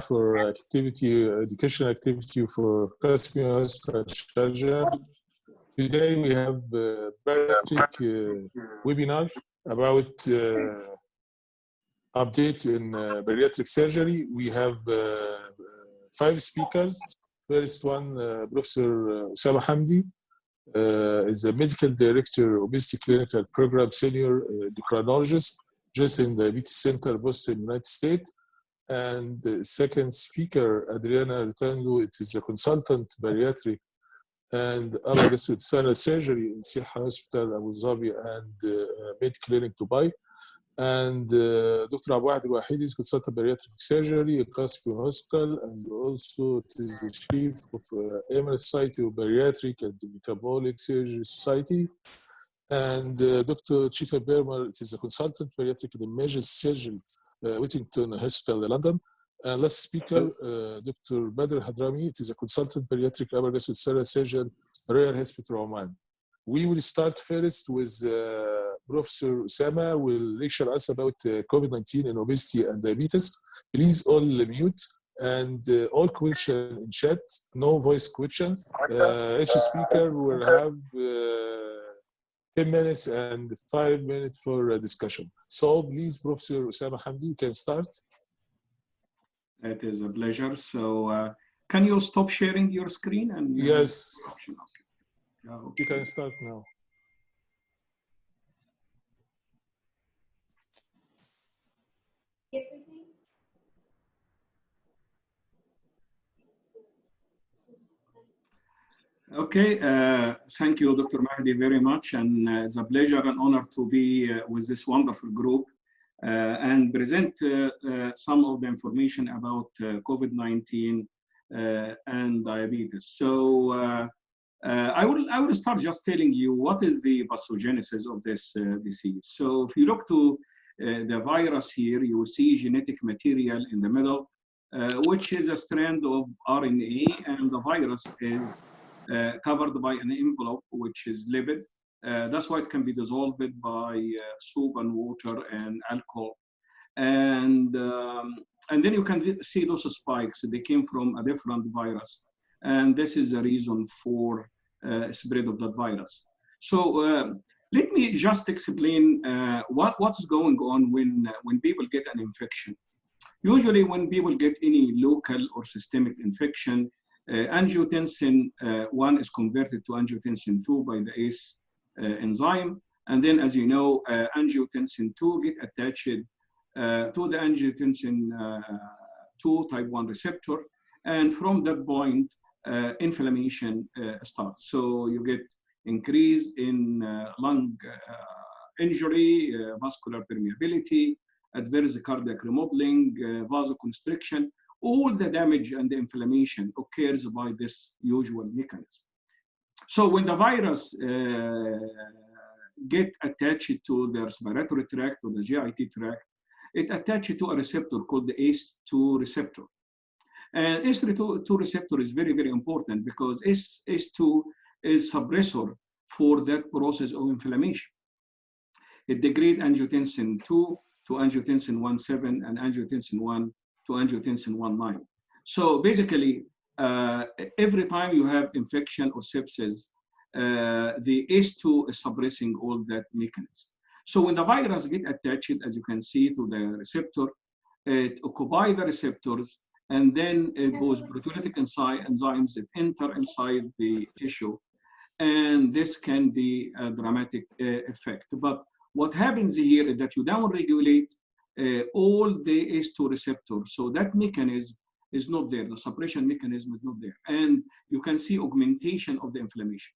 for educational activity for Al-Qassimi Hospital Sharjah. Today we have a bariatric webinar about updates in bariatric surgery. We have 5 speakers. First one, Professor Osama Hamdi, is a medical director, obesity clinical program senior endocrinologist, just in the Diabetes Center, Boston, United States. And the second speaker, Adriana Rotando, it is a consultant bariatric and upper gastrointestinal surgery in Siha Hospital, Abu Dhabi, and Med Clinic, Dubai. And Dr. Abu Ahad Al-Wahidi is consultant bariatric surgery at Al-Qassimi Hospital, and also it is the chief of American Society of Bariatric and Metabolic Surgery Society. And Dr. Chifa Bermer is a consultant bariatric and emergency surgery, Whittington Hospital, London. And last speaker, Dr. Badr Hadrami, it is a consultant bariatric upper gastrointestinal surgeon, Royal Hospital, Oman. We will start first with Professor Osama will lecture us about COVID-19 and obesity and diabetes. Please all mute and all questions in chat, no voice questions. Each speaker will have 10 minutes and 5 minutes for discussion. So please, Professor Osama Hamdi, you can start. It is a pleasure. So can you stop sharing your screen? And yes. Okay. You can start now. Okay, thank you, Dr. Mahdi, very much. And it's a pleasure and honor to be with this wonderful group and present some of the information about COVID-19 and diabetes. So I will start just telling you what is the pathogenesis of this disease. So if you look to the virus here, you will see genetic material in the middle, which is a strand of RNA, and the virus is covered by an envelope, which is lipid. That's why it can be dissolved by soup and water and alcohol. And then you can see those spikes. They came from a different virus. And this is the reason for spread of that virus. So let me just explain what's going on when people get an infection. Usually when people get any local or systemic infection, angiotensin 1 is converted to angiotensin 2 by the ACE enzyme. And then, as you know, angiotensin 2 get attached to the angiotensin 2 type 1 receptor. And from that point, inflammation starts. So you get increase in lung injury, vascular permeability, adverse cardiac remodeling, vasoconstriction. All the damage and the inflammation occurs by this usual mechanism. So when the virus get attached to the respiratory tract or the GIT tract, it attaches to a receptor called the ACE2 receptor. And ACE2 receptor is very, very important because ACE2 is suppressor for that process of inflammation. It degrades angiotensin 2 to angiotensin 1.7 and angiotensin 1 to angiotensin 1.9. So basically, every time you have infection or sepsis, the ACE2 is suppressing all that mechanism. So when the virus get attached, as you can see, to the receptor, it occupies the receptors, and then those proteolytic enzymes that enter inside the tissue, and this can be a dramatic effect. But what happens here is that you downregulate all the ACE2 receptors. So that mechanism is not there. The suppression mechanism is not there. And you can see augmentation of the inflammation.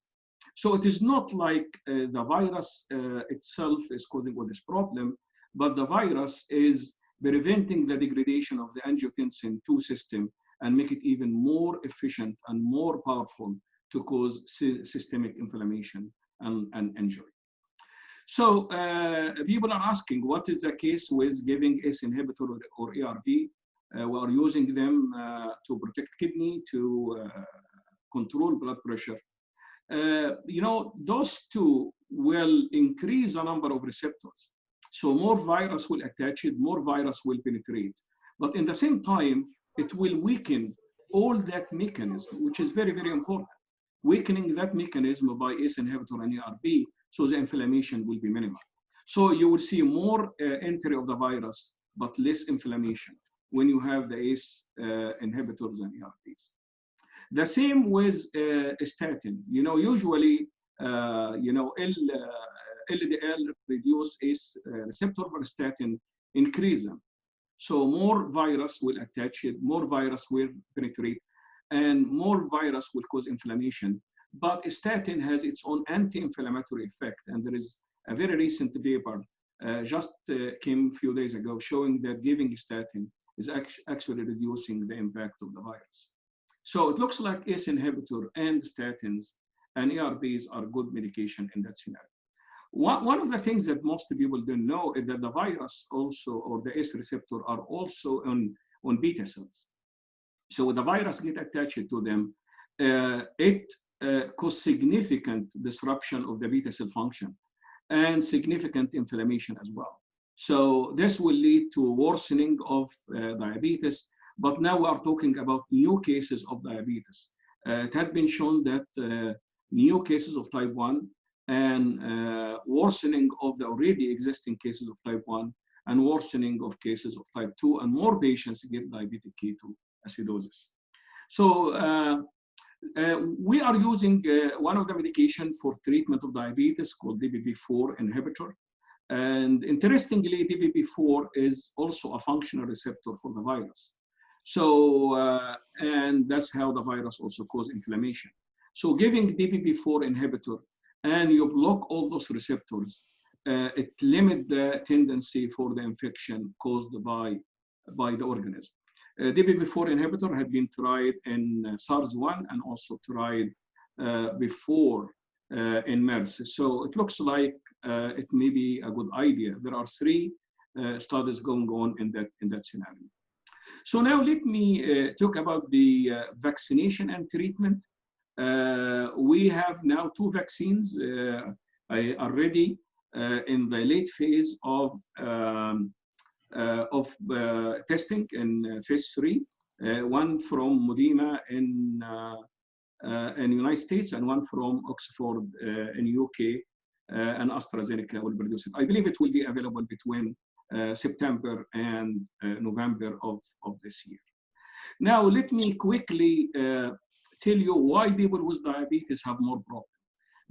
So it is not like the virus itself is causing all this problem, but the virus is preventing the degradation of the angiotensin 2 system and make it even more efficient and more powerful to cause systemic inflammation and injury. So people are asking, what is the case with giving ACE inhibitor or ARB? We are using them to protect kidney, to control blood pressure. You know, those two will increase the number of receptors. So more virus will attach it, more virus will penetrate. But in the same time, it will weaken all that mechanism, which is very, very important. Weakening that mechanism by ACE inhibitor and ARB, so the inflammation will be minimal. So you will see more entry of the virus, but less inflammation when you have the ACE inhibitors and ARBs. The same with statin. You know, usually, you know, LDL reduce ACE receptor, but statin increase them. So more virus will attach it, more virus will penetrate, and more virus will cause inflammation. But statin has its own anti-inflammatory effect, and there is a very recent paper just came a few days ago showing that giving statin is actually reducing the impact of the virus. So it looks like ACE inhibitor and statins and ARBs are good medication in that scenario. One of the things that most people don't know is that the virus also, or the ACE receptor, are also on beta cells. So when the virus get attached to them, it causes significant disruption of the beta cell function and significant inflammation as well. So this will lead to worsening of diabetes, but now we are talking about new cases of diabetes. It had been shown that new cases of type 1 and worsening of the already existing cases of type 1 and worsening of cases of type 2, and more patients get diabetic ketoacidosis. So we are using one of the medication for treatment of diabetes called DPP-4 inhibitor. And interestingly, DPP-4 is also a functional receptor for the virus. So, and that's how the virus also causes inflammation. So giving DPP-4 inhibitor and you block all those receptors, it limits the tendency for the infection caused by the organism. DPP-4 inhibitor had been tried in SARS-1 and also tried before in MERS. So it looks like it may be a good idea. There are 3 studies going on in that scenario. So now let me talk about the vaccination and treatment. We have now 2 vaccines already in the late phase of testing in phase 3. One from Modena in the United States and one from Oxford in UK, and AstraZeneca will produce it. I believe it will be available between September and November of this year. Now, let me quickly tell you why people with diabetes have more problems.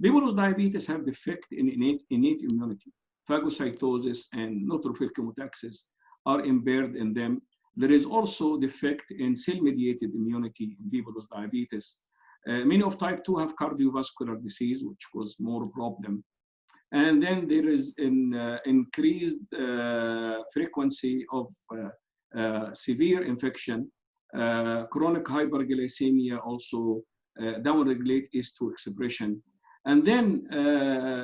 People with diabetes have defect in innate immunity. Phagocytosis and neutrophil chemotaxis are impaired in them. There is also defect in cell-mediated immunity in people with diabetes. Many of type 2 have cardiovascular disease, which causes more problem. And then there is an increased frequency of severe infection. Chronic hyperglycemia also downregulate ACE2 expression. And then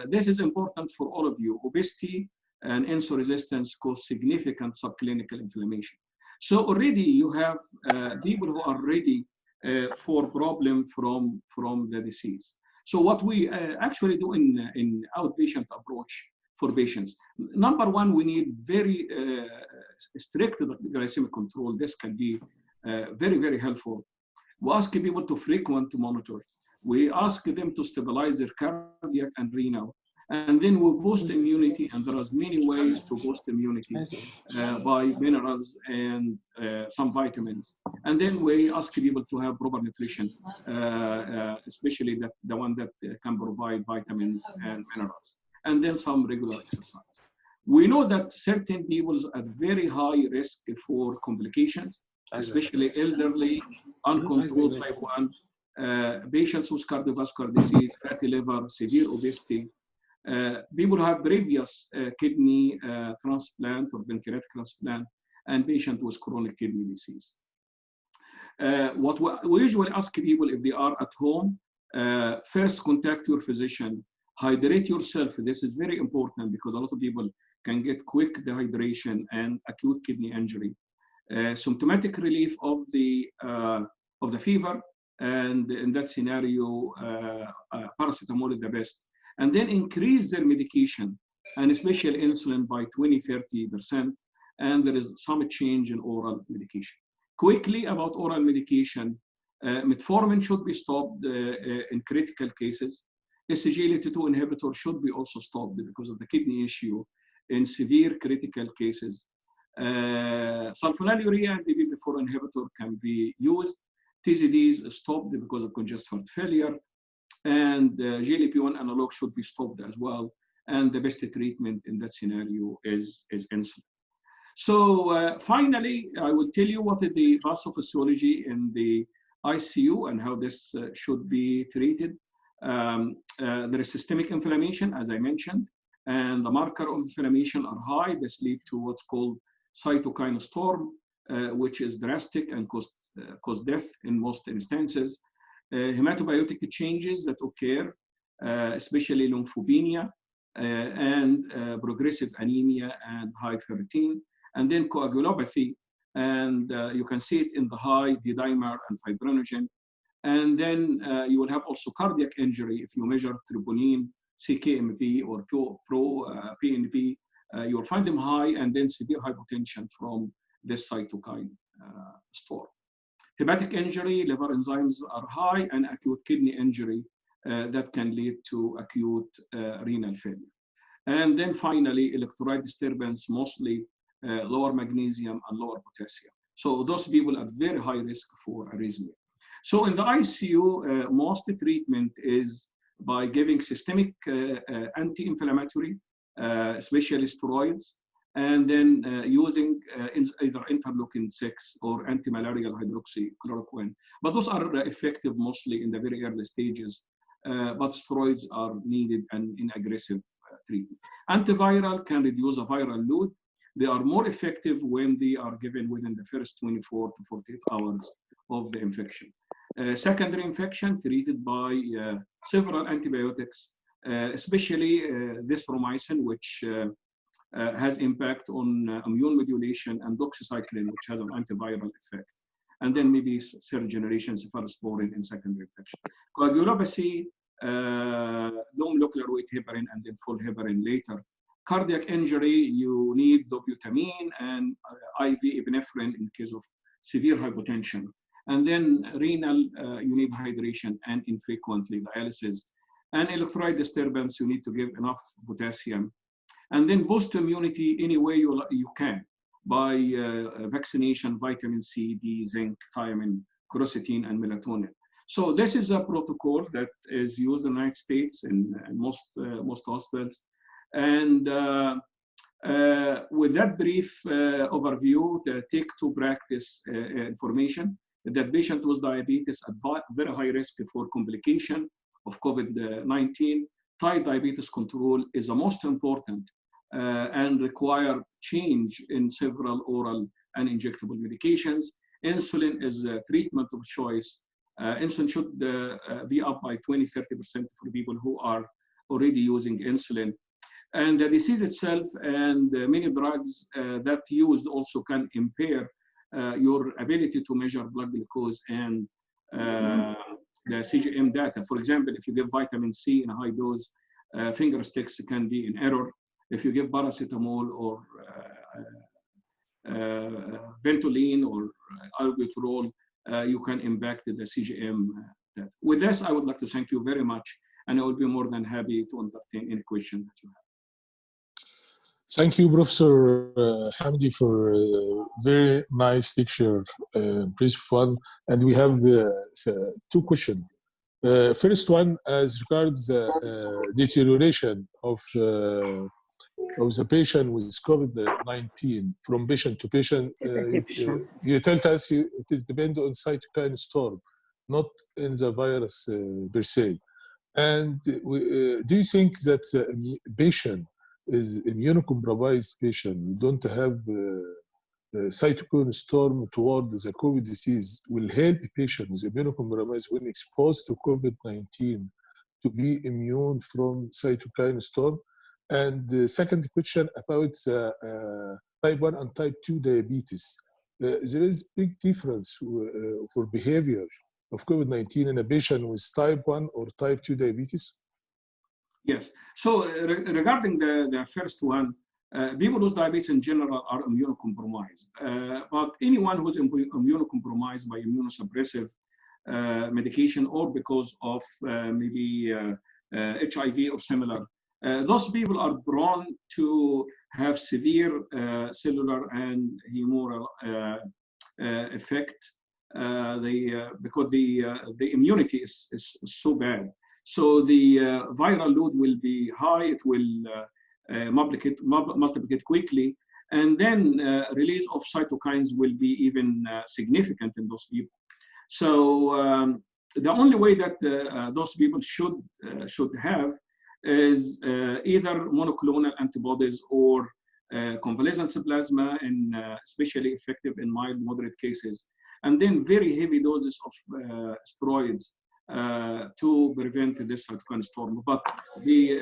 this is important for all of you. Obesity and insulin resistance cause significant subclinical inflammation. So already you have people who are ready for problem from the disease. So what we actually do in outpatient approach for patients, number one, we need very strict glycemic control. This can be very, very helpful. We ask people to frequent monitor. We ask them to stabilize their cardiac and renal. And then we boost immunity, and there are many ways to boost immunity by minerals and some vitamins. And then we ask people to have proper nutrition, especially the one that can provide vitamins and minerals. And then some regular exercise. We know that certain people are at very high risk for complications, especially elderly, uncontrolled type 1, patients with cardiovascular disease, fatty liver, severe obesity, people who have previous kidney transplant or pancreatic transplant, and patients with chronic kidney disease. What we usually ask people if they are at home, first contact your physician, hydrate yourself. This is very important because a lot of people can get quick dehydration and acute kidney injury. Symptomatic relief of the fever, and in that scenario, paracetamol is the best. And then increase their medication, and especially insulin by 20–30%, and there is some change in oral medication. quickly about oral medication. Metformin should be stopped in critical cases. SGLT2 inhibitor should be also stopped because of the kidney issue in severe critical cases. Sulfonylurea and DPP-4 inhibitor can be used. TZDs stopped because of congestive heart failure, and GLP-1 analog should be stopped as well. And the best treatment in that scenario is insulin. So finally, I will tell you what is the pathophysiology in the ICU and how this should be treated. There is systemic inflammation, as I mentioned, and the marker of inflammation are high. This leads to what's called cytokine storm, which is drastic and cause death in most instances. Hematopoietic changes that occur, especially lymphopenia and progressive anemia and high ferritin, and then coagulopathy, and you can see it in the high D-dimer and fibrinogen. And then you will have also cardiac injury if you measure troponin, CKMP, or pro-PNP. You will find them high, and then severe hypotension from this cytokine storm. Hepatic injury, liver enzymes are high, and acute kidney injury that can lead to acute renal failure. And then finally, electrolyte disturbance, mostly lower magnesium and lower potassium. So those people are very high risk for arrhythmia. So in the ICU, most treatment is by giving systemic anti-inflammatory, especially steroids, and then using either interleukin-6 or anti-malarial hydroxychloroquine. But those are effective mostly in the very early stages, but steroids are needed and in aggressive treatment. Antiviral can reduce the viral load. They are more effective when they are given within the first 24 to 48 hours of the infection. Secondary infection treated by several antibiotics, especially azithromycin, which has impact on immune modulation, and doxycycline, which has an antiviral effect. And then maybe third generation cephalosporin in secondary infection. Coagulopathy, low molecular weight heparin, and then full heparin later. Cardiac injury, you need dobutamine and IV epinephrine in case of severe hypotension. And then renal, you need hydration and infrequently dialysis. And electrolyte disturbance, you need to give enough potassium. And then boost immunity any way you can by vaccination, vitamin C, D, zinc, thiamine, quercetin, and melatonin. So this is a protocol that is used in the United States in most hospitals. And with that brief overview, the take to practice information, that patient with diabetes at very high risk for complication of COVID-19, tight diabetes control is the most important and require change in several oral and injectable medications. Insulin is a treatment of choice. Insulin should be up by 20-30% for people who are already using insulin. And the disease itself and many drugs that used also can impair your ability to measure blood glucose and the CGM data. For example, if you give vitamin C in a high dose, finger sticks can be in error. If you give paracetamol or Ventolin or albuterol, you can impact the CGM data. With this, I would like to thank you very much, and I will be more than happy to entertain any question that you have. Thank you, Professor Hamdi, for a very nice lecture, brief one. And we have two questions. First one, as regards deterioration of the patient with COVID-19 from patient to patient, you tell us it is dependent on cytokine storm, not in the virus per se. And do you think that the patient is immunocompromised patient, we don't have cytokine storm toward the COVID disease, will help the patient with immunocompromised when exposed to COVID-19 to be immune from cytokine storm? And the second question about type 1 and type 2 diabetes. There is big difference for behavior of COVID-19 in a patient with type 1 or type 2 diabetes? Yes. So regarding the first one, People with diabetes in general are immunocompromised, but anyone who's immunocompromised by immunosuppressive medication or because of maybe HIV or similar, those people are prone to have severe cellular and humoral effect because the immunity is so bad. So the viral load will be high, it will multiplicate quickly, and then release of cytokines will be even significant in those people. So the only way that those people should have is either monoclonal antibodies or convalescent plasma, and especially effective in mild, moderate cases, and then very heavy doses of steroids to prevent this cytokine storm. But the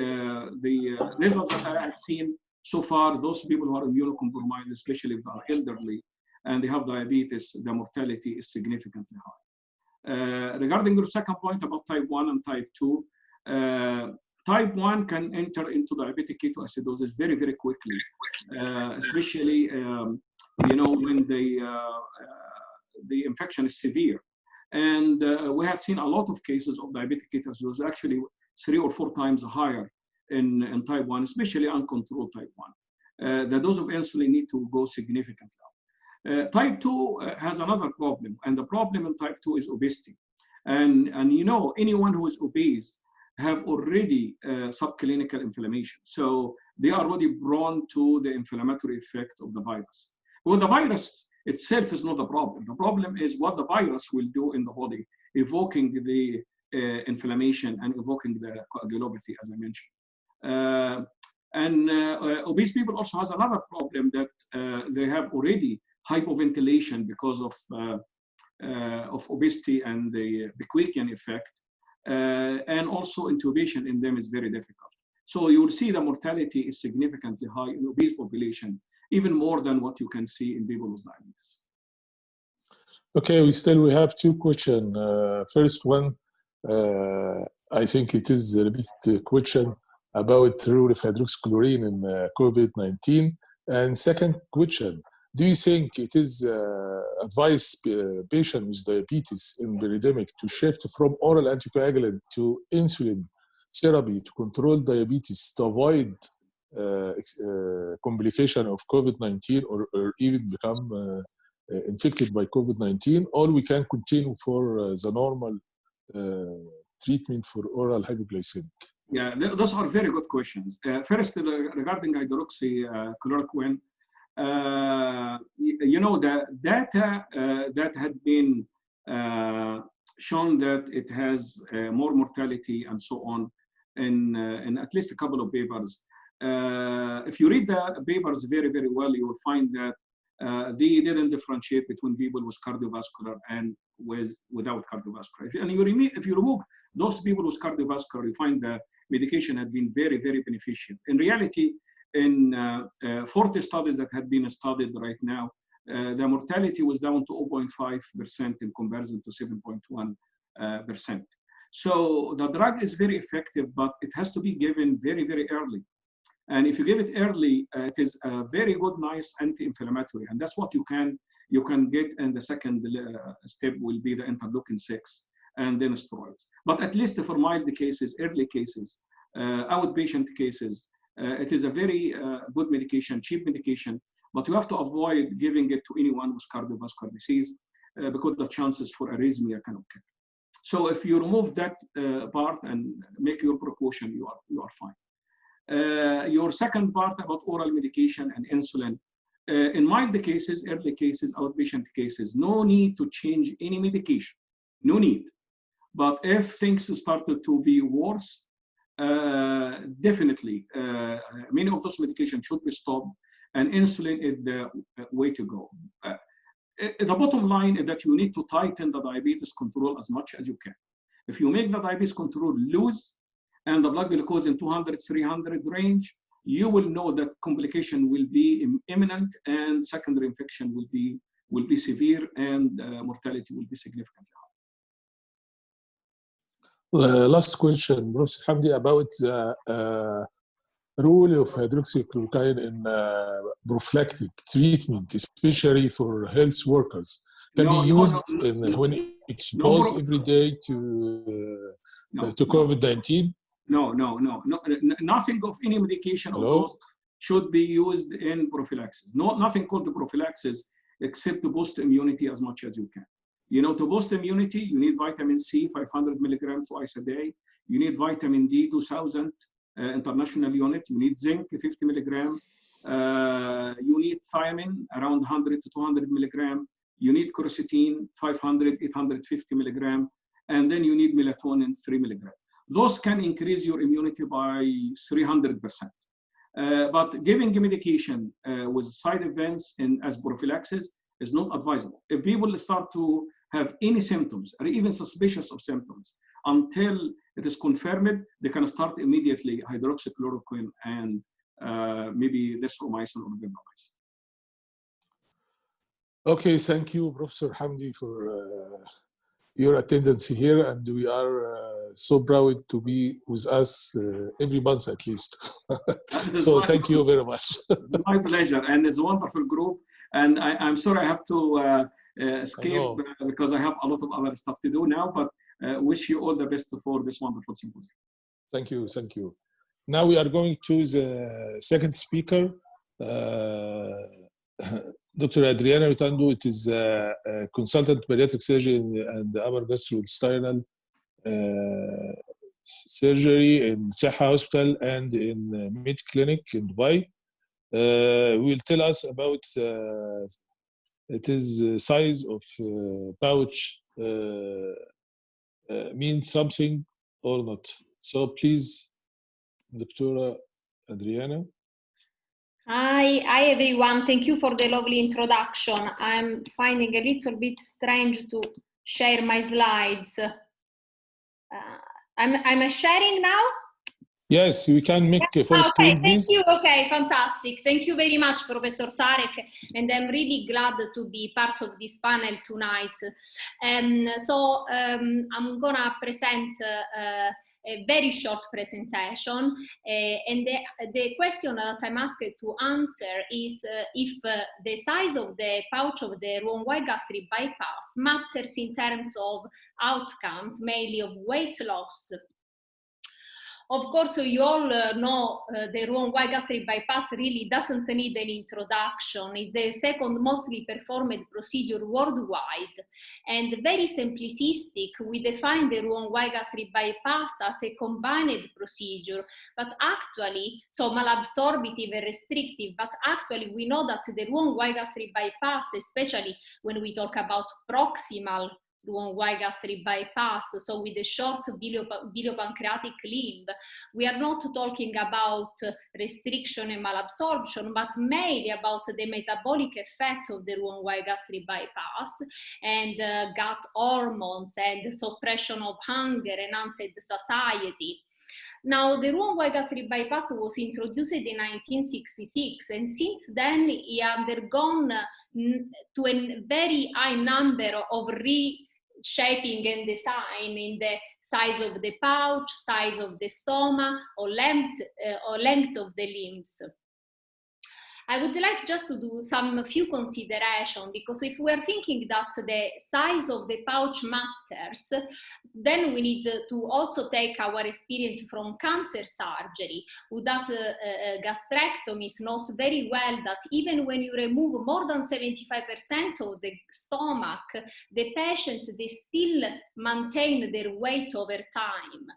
results that I have seen so far, those people who are immunocompromised, especially if they are elderly and they have diabetes, the mortality is significantly high. Regarding your second point about type 1 and type 2, type 1 can enter into diabetic ketoacidosis very, very quickly, especially when the infection is severe. And we have seen a lot of cases of diabetic ketoacidosis, actually 3 or 4 times higher in type 1, especially uncontrolled type 1. The dose of insulin need to go significantly up. Type 2 has another problem, and the problem in type 2 is obesity. And anyone who is obese have already subclinical inflammation. So they are already prone to the inflammatory effect of the virus. Well, the virus itself is not the problem. The problem is what the virus will do in the body, evoking the inflammation and evoking the coagulopathy, as I mentioned. Obese people also has another problem that they have already hypoventilation because of obesity and the Bequickian effect. And also intubation in them is very difficult. So you will see the mortality is significantly high in obese population, even more than what you can see in people with diabetes. Okay, we have 2 questions. First one, I think it is a repeated question about role of hydroxychloroquine in COVID-19. And second question, do you think it is advised patients with diabetes in the epidemic to shift from oral anticoagulant to insulin therapy to control diabetes to avoid complication of COVID-19 or even become infected by COVID-19, or we can continue for the normal treatment for oral hypoglycemic? Yeah, those are very good questions. First, regarding hydroxychloroquine, the data that had been shown that it has more mortality and so on in at least a couple of papers. If you read the papers very, very well, you will find that they didn't differentiate between people with cardiovascular and without cardiovascular. If you remove those people with cardiovascular, you find the medication had been very, very beneficial. In reality, in 40 studies that had been studied right now, the mortality was down to 0.5% in comparison to 7.1%. So the drug is very effective, but it has to be given very, very early. And if you give it early, it is a very good, nice anti-inflammatory. And that's what you can get. And the second step will be the interleukin-6 and then steroids. But at least for mild cases, early cases, outpatient cases, it is a very good medication, cheap medication, but you have to avoid giving it to anyone with cardiovascular disease because the chances for arrhythmia can occur. So if you remove that part and make your precaution, you are fine. Your second part about oral medication and insulin, in mild cases, early cases, outpatient cases, no need to change any medication, no need. But if things started to be worse, definitely, many of those medications should be stopped, and insulin is the way to go. The bottom line is that you need to tighten the diabetes control as much as you can. If you make the diabetes control loose and the blood glucose in 200, 300 range, you will know that complication will be imminent and secondary infection will be severe and mortality will be significantly high. Last question, Professor Hamdi, about the role of hydroxychloroquine in prophylactic treatment, especially for health workers, can be used when exposed every day to COVID-19? No, nothing of any medication of those should be used in prophylaxis. Nothing called the prophylaxis except to boost immunity as much as you can. You know, to boost immunity, you need vitamin C, 500 milligrams twice a day. You need vitamin D, 2000 international unit. You need zinc, 50 milligram. You need thiamine, around 100 to 200 milligram. You need quercetin, 500, 850 milligram. And then you need melatonin, 3 milligram. Those can increase your immunity by 300%. But giving medication with side events as prophylaxis is not advisable. If people start to have any symptoms or even suspicious of symptoms, until it is confirmed, they can start immediately hydroxychloroquine and maybe azithromycin or vancomycin. Okay, thank you, Professor Hamdi, for your attendance here, and we are so proud to be with us every month at least. So thank you very much. My pleasure, and it's a wonderful group. And I'm sorry I have to escape because I have a lot of other stuff to do now, but wish you all the best for this wonderful symposium. Thank you, thank you. Now we are going to the second speaker, Dr. Adriana Rotando. It is a consultant bariatric surgeon and upper gastrointestinal surgery in Seha Hospital and in Med Clinic in Dubai. Will tell us about it is size of pouch means something or not. So please, Dr. Adriana. Hi everyone. Thank you for the lovely introduction. I'm finding a little bit strange to share my slides. I'm sharing now? Yes, we can make a full screen, please. Thank you. Okay, fantastic. Thank you very much, Professor Tarek, and I'm really glad to be part of this panel tonight. I'm gonna present a very short presentation, and the question that I'm asked to answer is if the size of the pouch of the Roux-en-Y gastric bypass matters in terms of outcomes, mainly of weight loss. Of course, you all know the Roux-en-Y gastric bypass really doesn't need an introduction. It's the second mostly performed procedure worldwide. And very simplistic, we define the Roux-en-Y gastric bypass as a combined procedure, but actually, so malabsorptive and restrictive, but actually we know that the Roux-en-Y gastric bypass, especially when we talk about proximal Roux-en-Y gastric bypass, so with the short biliopancreatic limb, we are not talking about restriction and malabsorption, but mainly about the metabolic effect of the Roux-en-Y gastric bypass and gut hormones and suppression of hunger, enhanced satiety. Now, the Roux-en-Y gastric bypass was introduced in 1966, and since then it undergone to a very high number of reshaping and design in the size of the pouch, size of the stoma, or length of the limbs. I would like just to do some few considerations, because if we are thinking that the size of the pouch matters, then we need to also take our experience from cancer surgery. Who does gastrectomies knows very well that even when you remove more than 75% of the stomach, the patients, they still maintain their weight over time.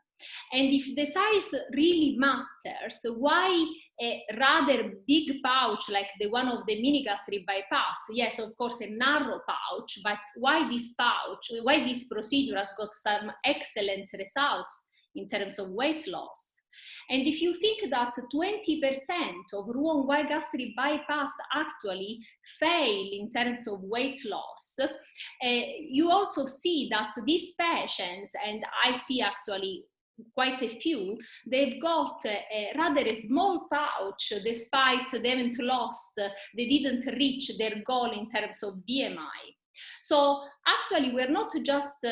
And if the size really matters, why a rather big pouch like the one of the mini gastric bypass? Yes, of course, a narrow pouch, but why this pouch? Why this procedure has got some excellent results in terms of weight loss? And if you think that 20% of Roux-en-Y gastric bypass actually fail in terms of weight loss, you also see that these patients, and I see actually quite a few, they've got a rather small pouch despite they haven't lost, they didn't reach their goal in terms of BMI. So actually, we're not just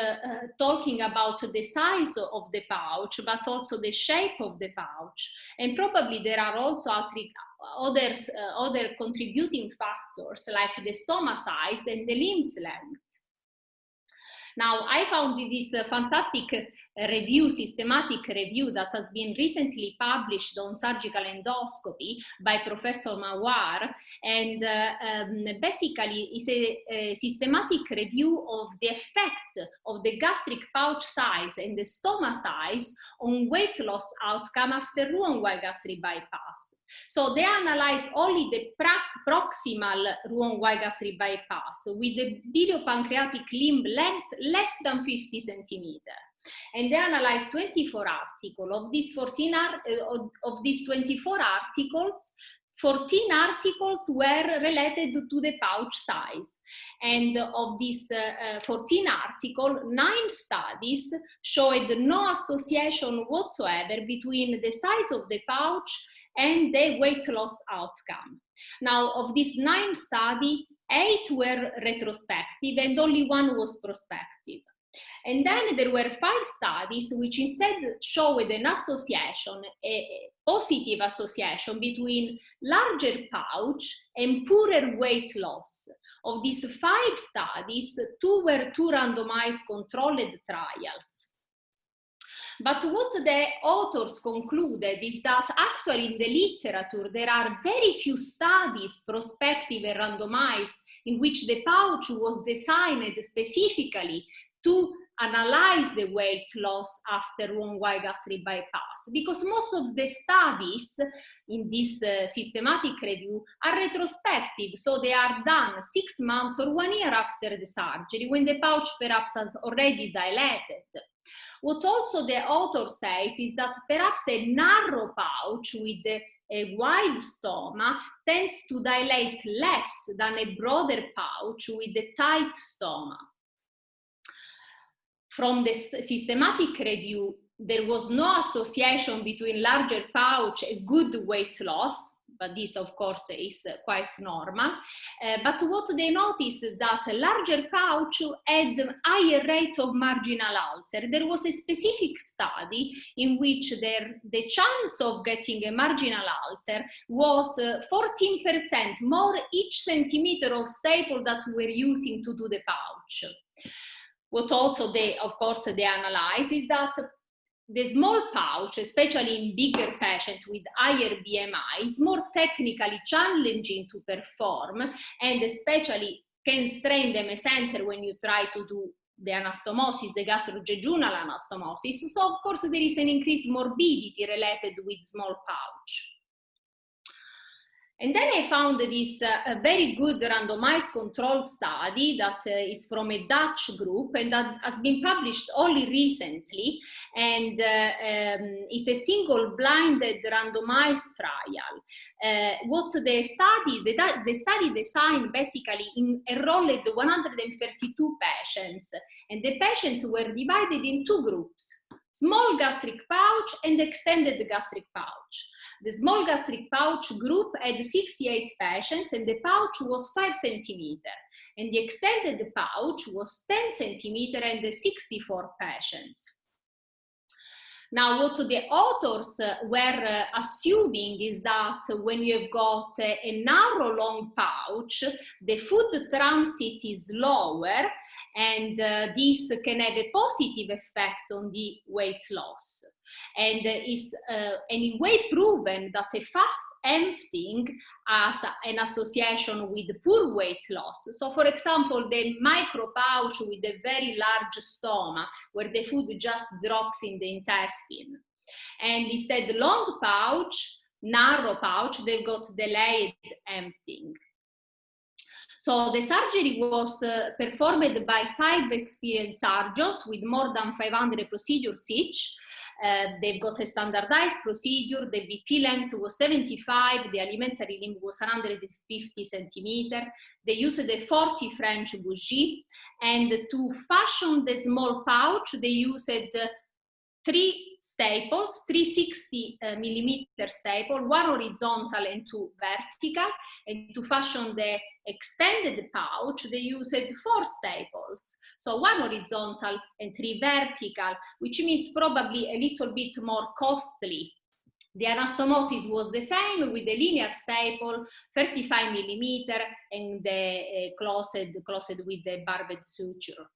talking about the size of the pouch, but also the shape of the pouch. And probably there are also other contributing factors like the stomach size and the limbs length. Now, I found this fantastic review, systematic review that has been recently published on surgical endoscopy by Professor Mawar, and basically it's a systematic review of the effect of the gastric pouch size and the stomach size on weight loss outcome after Roux-en-Y gastric bypass. So they analyzed only the proximal Roux-en-Y gastric bypass with the biliopancreatic limb length less than 50 centimeters. And they analyzed 24 articles. Of these 24 articles, 14 articles were related to the pouch size. And of these 14 articles, 9 studies showed no association whatsoever between the size of the pouch and the weight loss outcome. Now, of these 9 studies, 8 were retrospective and only 1 was prospective. And then there were 5 studies which instead showed an association, a positive association between larger pouch and poorer weight loss. Of these 5 studies, 2 were 2 randomized controlled trials. But what the authors concluded is that actually in the literature there are very few studies, prospective and randomized, in which the pouch was designed specifically to analyze the weight loss after Roux-en-Y gastric bypass, because most of the studies in this systematic review are retrospective, so they are done 6 months or 1 year after the surgery, when the pouch perhaps has already dilated. What also the author says is that perhaps a narrow pouch with a wide stoma tends to dilate less than a broader pouch with a tight stoma. From the systematic review, there was no association between larger pouch and good weight loss, but this of course is quite normal. But what they noticed is that a larger pouch had higher rate of marginal ulcer. There was a specific study in which the chance of getting a marginal ulcer was 14% more each centimeter of staple that we were using to do the pouch. What also of course they analyze is that the small pouch, especially in bigger patients with higher BMI, is more technically challenging to perform, and especially can strain the mesentery when you try to do the anastomosis, the gastrojejunal anastomosis. So of course there is an increased morbidity related with small pouch. And then I found this very good randomized controlled study that is from a Dutch group and that has been published only recently, and is a single blinded randomized trial. What the study design basically enrolled 132 patients, and the patients were divided in 2 groups: small gastric pouch and extended gastric pouch. The small gastric pouch group had 68 patients and the pouch was 5 centimeters, and the extended pouch was 10 centimeters and 64 patients. Now, what the authors were assuming is that when you've got a narrow long pouch, the food transit is lower, and this can have a positive effect on the weight loss. And is anyway proven that a fast emptying has an association with poor weight loss. So for example, the micro pouch with a very large stoma where the food just drops in the intestine. And instead long pouch, narrow pouch, they've got delayed emptying. So the surgery was performed by 5 experienced surgeons with more than 500 procedures each. They've got a standardized procedure. The BP length was 75, the alimentary limb was 150 centimeters. They used the 40 French bougie, and to fashion the small pouch, they used three staples, 360 millimeter staple, one horizontal and two vertical, and to fashion the extended pouch, they used 4 staples. So one horizontal and 3 vertical, which means probably a little bit more costly. The anastomosis was the same with the linear staple, 35 millimeter, and the closed with the barbed suture.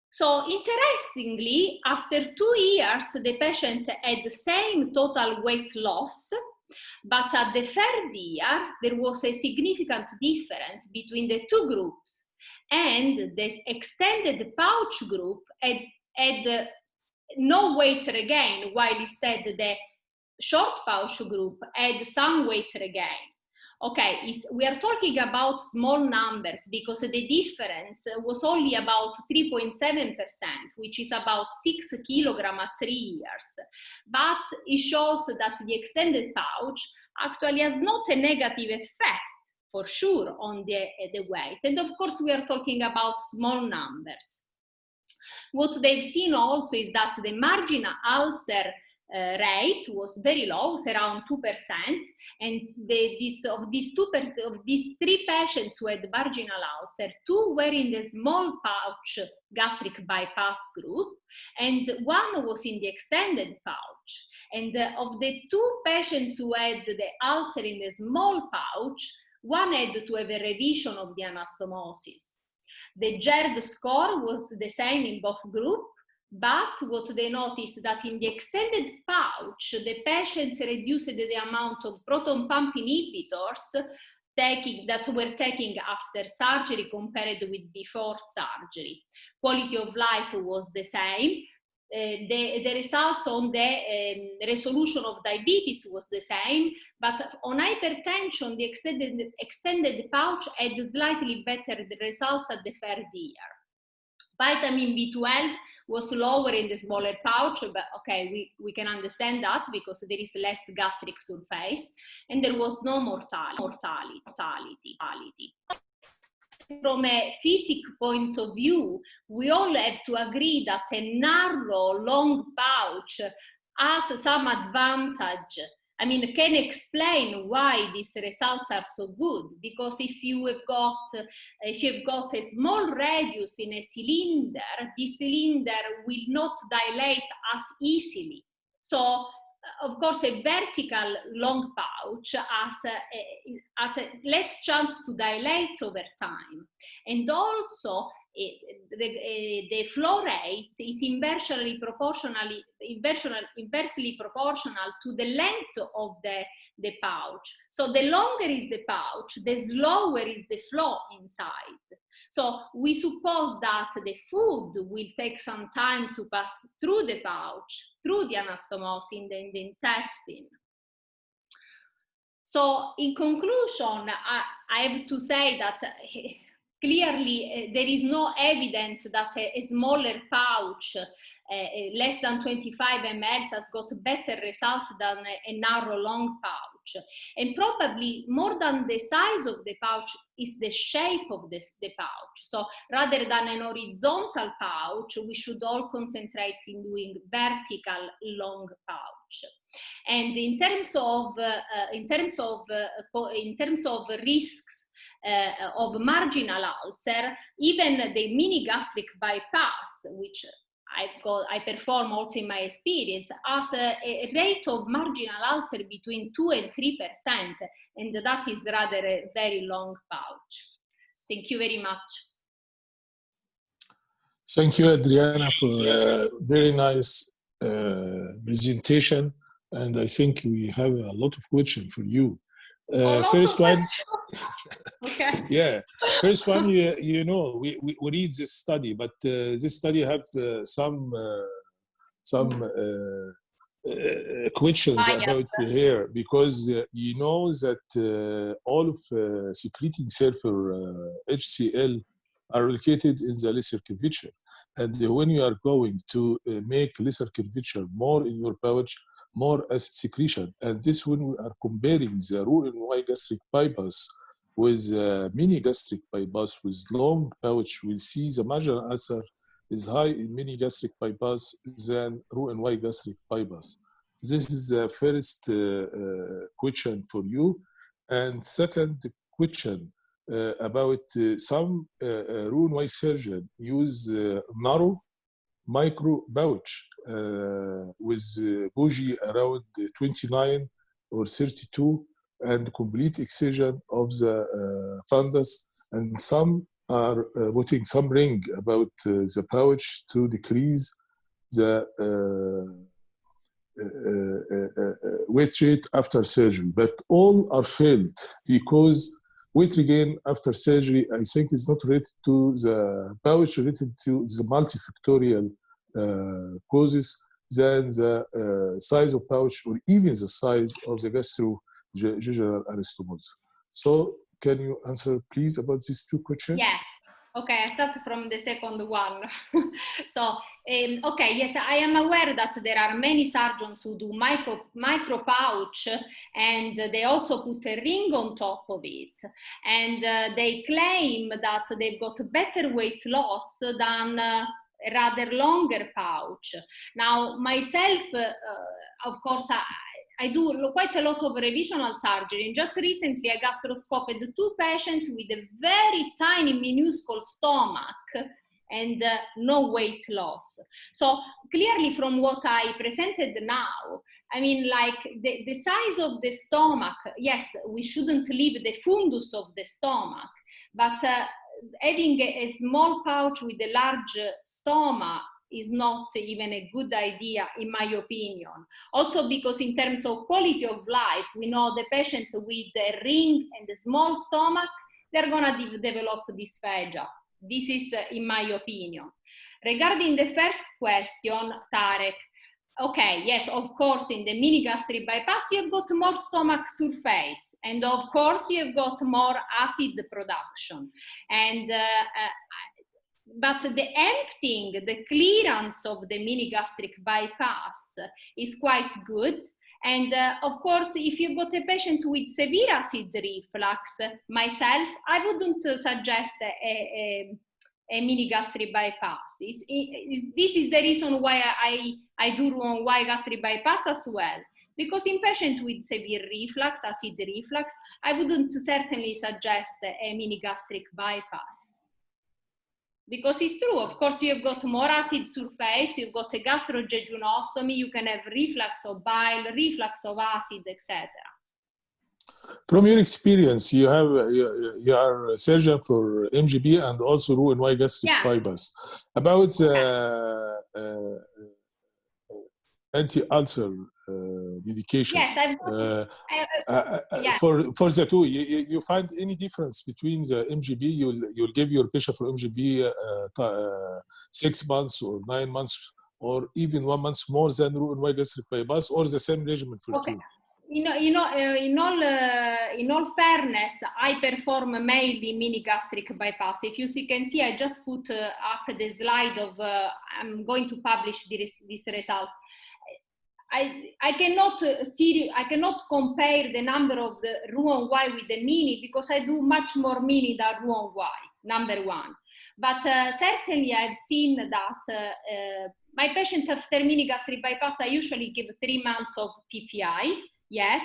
So interestingly, after 2 years, the patient had the same total weight loss, but at the 3rd year, there was a significant difference between the 2 groups, and the extended pouch group had no weight regain, while instead the short pouch group had some weight regain. Okay, we are talking about small numbers because the difference was only about 3.7%, which is about 6 kilograms at 3 years. But it shows that the extended pouch actually has not a negative effect, for sure, on the weight. And of course, we are talking about small numbers. What they've seen also is that the marginal ulcer rate was very low, was around 2%, and of these 3 patients who had marginal ulcer, 2 were in the small pouch gastric bypass group, and 1 was in the extended pouch. And of the 2 patients who had the ulcer in the small pouch, 1 had to have a revision of the anastomosis. The GERD score was the same in both groups, but what they noticed that in the extended pouch, the patients reduced the amount of proton pump inhibitors that were taken after surgery compared with before surgery. Quality of life was the same. The results on the resolution of diabetes was the same, but on hypertension, the extended pouch had slightly better results at the 3rd year. Vitamin B12 was lower in the smaller pouch, but okay, we can understand that because there is less gastric surface, and there was no mortality. From a physics point of view, we all have to agree that a narrow, long pouch has some advantage. I mean, can explain why these results are so good, because if you've got a small radius in a cylinder, this cylinder will not dilate as easily. So, of course, a vertical long pouch has a less chance to dilate over time. And also, the flow rate is inversely proportional to the length of the pouch. So the longer is the pouch, the slower is the flow inside. So we suppose that the food will take some time to pass through the pouch, through the anastomosis in the intestine. So in conclusion, I have to say that clearly there is no evidence that a smaller pouch, less than 25 ml, has got better results than a narrow long pouch. And probably more than the size of the pouch is the shape of the pouch. So rather than an horizontal pouch, we should all concentrate in doing vertical long pouch. And in terms of risks of marginal ulcer, even the mini gastric bypass, which I perform also in my experience, has a rate of marginal ulcer between 2 and 3%, and that is rather a very long pouch. Thank you very much. Thank you, Adriana, for a very nice presentation, and I think we have a lot of questions for you. First one, okay. Yeah, first one, you know, we read this study, but this study has some questions about the hair, because you know that all of secreting sulfur HCl are located in the lesser curvature, and when you are going to make lesser curvature more in your pouch, more acid secretion, and this when we are comparing the Roux-en-Y gastric bypass with mini gastric bypass with long pouch, we'll see the marginal ulcer is high in mini gastric bypass than Roux-en-Y gastric bypass? This is the first question for you. And second question about some Roux-en-Y surgeon use narrow micro pouch with bougie around 29 or 32 and complete excision of the fundus, and some are putting some ring about the pouch to decrease the weight rate after surgery. But all are failed because weight regain after surgery, I think, is not related to the pouch, related to the multifactorial causes than the size of pouch or even the size of the gastrojejural anastomosis. So can you answer please about these two questions? Yeah. Okay, I start from the second one. So, okay, yes, I am aware that there are many surgeons who do micro pouch, and they also put a ring on top of it. And they claim that they've got better weight loss than a rather longer pouch. Now, myself, of course, I do quite a lot of revisional surgery, and just recently I gastroscoped 2 patients with a very tiny minuscule stomach and no weight loss. So clearly from what I presented now, I mean, like the size of the stomach, yes, we shouldn't leave the fundus of the stomach, but having a small pouch with a large stomach is not even a good idea, in my opinion. Also because in terms of quality of life, we know the patients with a ring and a small stomach, they're gonna develop dysphagia. This is in my opinion. Regarding the first question, Tarek, okay, yes, of course, in the mini gastric bypass, you've got more stomach surface, and of course, you've got more acid production. And but the emptying, the clearance of the mini gastric bypass is quite good. And of course, if you've got a patient with severe acid reflux, myself, I wouldn't suggest a mini gastric bypass. This is the reason why I do Roux-en-Y gastric bypass as well. Because in patients with severe reflux, acid reflux, I wouldn't certainly suggest a mini gastric bypass. Because it's true, of course, you've got more acid surface, you've got a gastrojejunostomy, you can have reflux of bile, reflux of acid, etc. From your experience, you are a surgeon for MGB and also Roux-en-Y gastric bypass. About anti-ulcer medication. Yes, for the two, you find any difference between the MGB? You'll give your patient for MGB 6 months or 9 months or even 1 month more than Roux-en-Y gastric bypass, or the same regimen for two? In all fairness, I perform mainly mini gastric bypass. If you can see, I just put up the slide of I'm going to publish these results. I cannot compare the number of the Roux-en-Y with the mini, because I do much more mini than Roux-en-Y, number one. But certainly I've seen that my patient after mini gastric bypass, I usually give 3 months of PPI. Yes,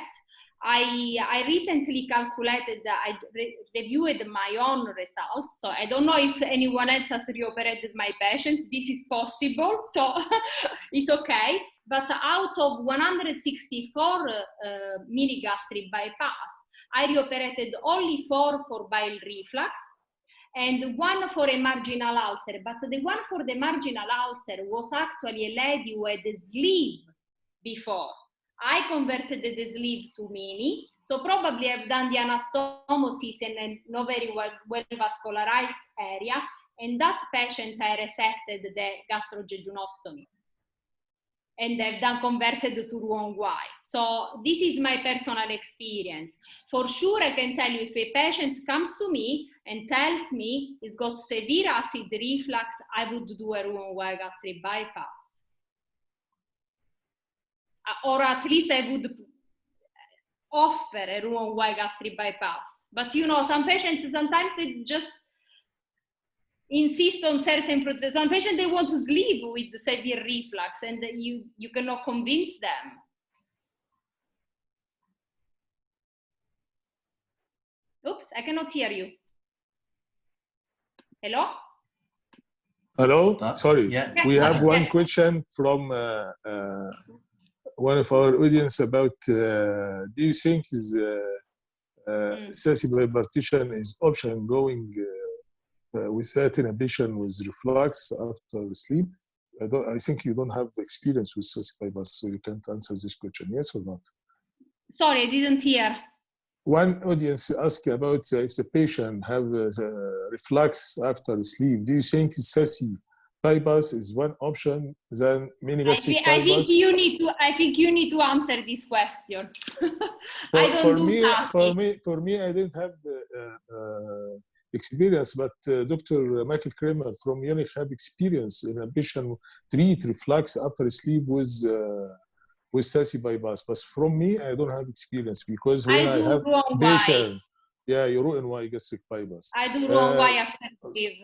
I recently calculated that I reviewed my own results. So I don't know if anyone else has reoperated my patients. This is possible, so it's okay. But out of 164 mini gastric bypass, I reoperated only 4 for bile reflux and 1 for a marginal ulcer. But the one for the marginal ulcer was actually a lady who had a sleeve before. I converted the sleeve to mini, so probably I've done the anastomosis in a not very well vascularized area, and that patient I resected the gastrojejunostomy. And I've done converted to Roux-en-Y. So this is my personal experience. For sure, I can tell you, if a patient comes to me and tells me he's got severe acid reflux, I would do a Roux-en-Y gastric bypass. Or at least I would offer a Roux-en-Y gastric bypass. But you know, some patients, sometimes insist on certain procedures. Some patients, they want to sleep with the severe reflux, and you cannot convince them. Oops, I cannot hear you. Hello? Hello? Sorry. Yeah. We have one Yes. question from one of our audience about do you think is excessive hypertension is option going with certain inhibition with reflux after sleep? I think you don't have the experience with excessive bypass, so you can't answer this question, yes or not? Sorry, I didn't hear. One audience asked about if the patient have reflux after sleep. Do you think excessive bypass is one option than mini-gastric bypass? I think you need to answer this question. I don't do SASI. For me, I didn't have the experience, but Dr. Michael Kramer from Munich have experience in a patient treat reflux after sleep with SASI bypass. But from me, I don't have experience because when I have patient, yeah, you ruin why gastric bypass. I do wrong why after sleep.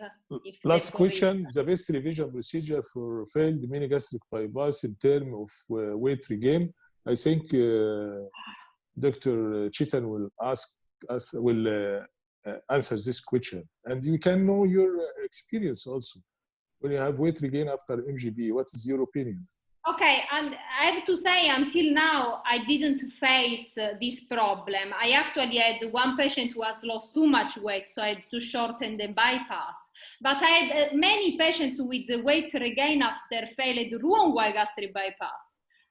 Last question: the best revision procedure for failed mini gastric bypass in terms of weight regain. I think Dr. Chitan will answer this question, and you can know your experience also when you have weight regain after MGB. What is your opinion? Okay, and I have to say, until now, I didn't face this problem. I actually had one patient who has lost too much weight, so I had to shorten the bypass. But I had many patients with the weight regain after failed Roux-en-Y gastric bypass.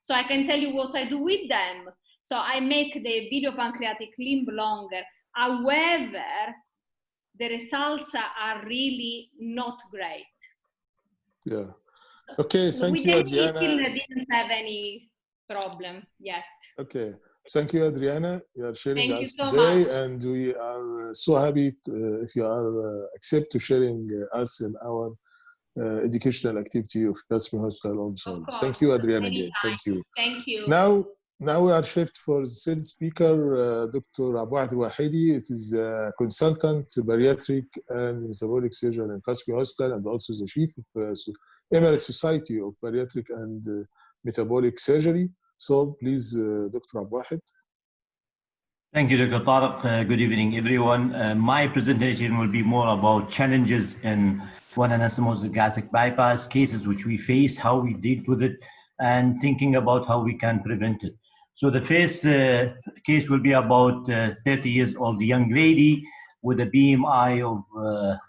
So I can tell you what I do with them. So I make the video pancreatic limb longer. However, the results are really not great. Yeah. Okay, thank you, Adriana. We didn't have any problem yet. Okay, thank you, Adriana. You are sharing Thank us you so today, much. and we are so happy if you are accept to sharing us in our educational activity of Al-Qassimi Hospital also. Thank you, Adriana. Again. Thank you. Thank you. Now we are shift for the third speaker, Dr. Abu Ahd Wahidi. It is a consultant, bariatric and metabolic surgeon in Al-Qassimi Hospital, and also the chief of Emirates Society of Bariatric and Metabolic Surgery. So please, Dr. Abu Ahd. Thank you, Dr. Tariq. Good evening, everyone. My presentation will be more about challenges in one anastomosis gastric bypass, cases which we face, how we deal with it, and thinking about how we can prevent it. So the first case will be about 30 years old young lady with a BMI of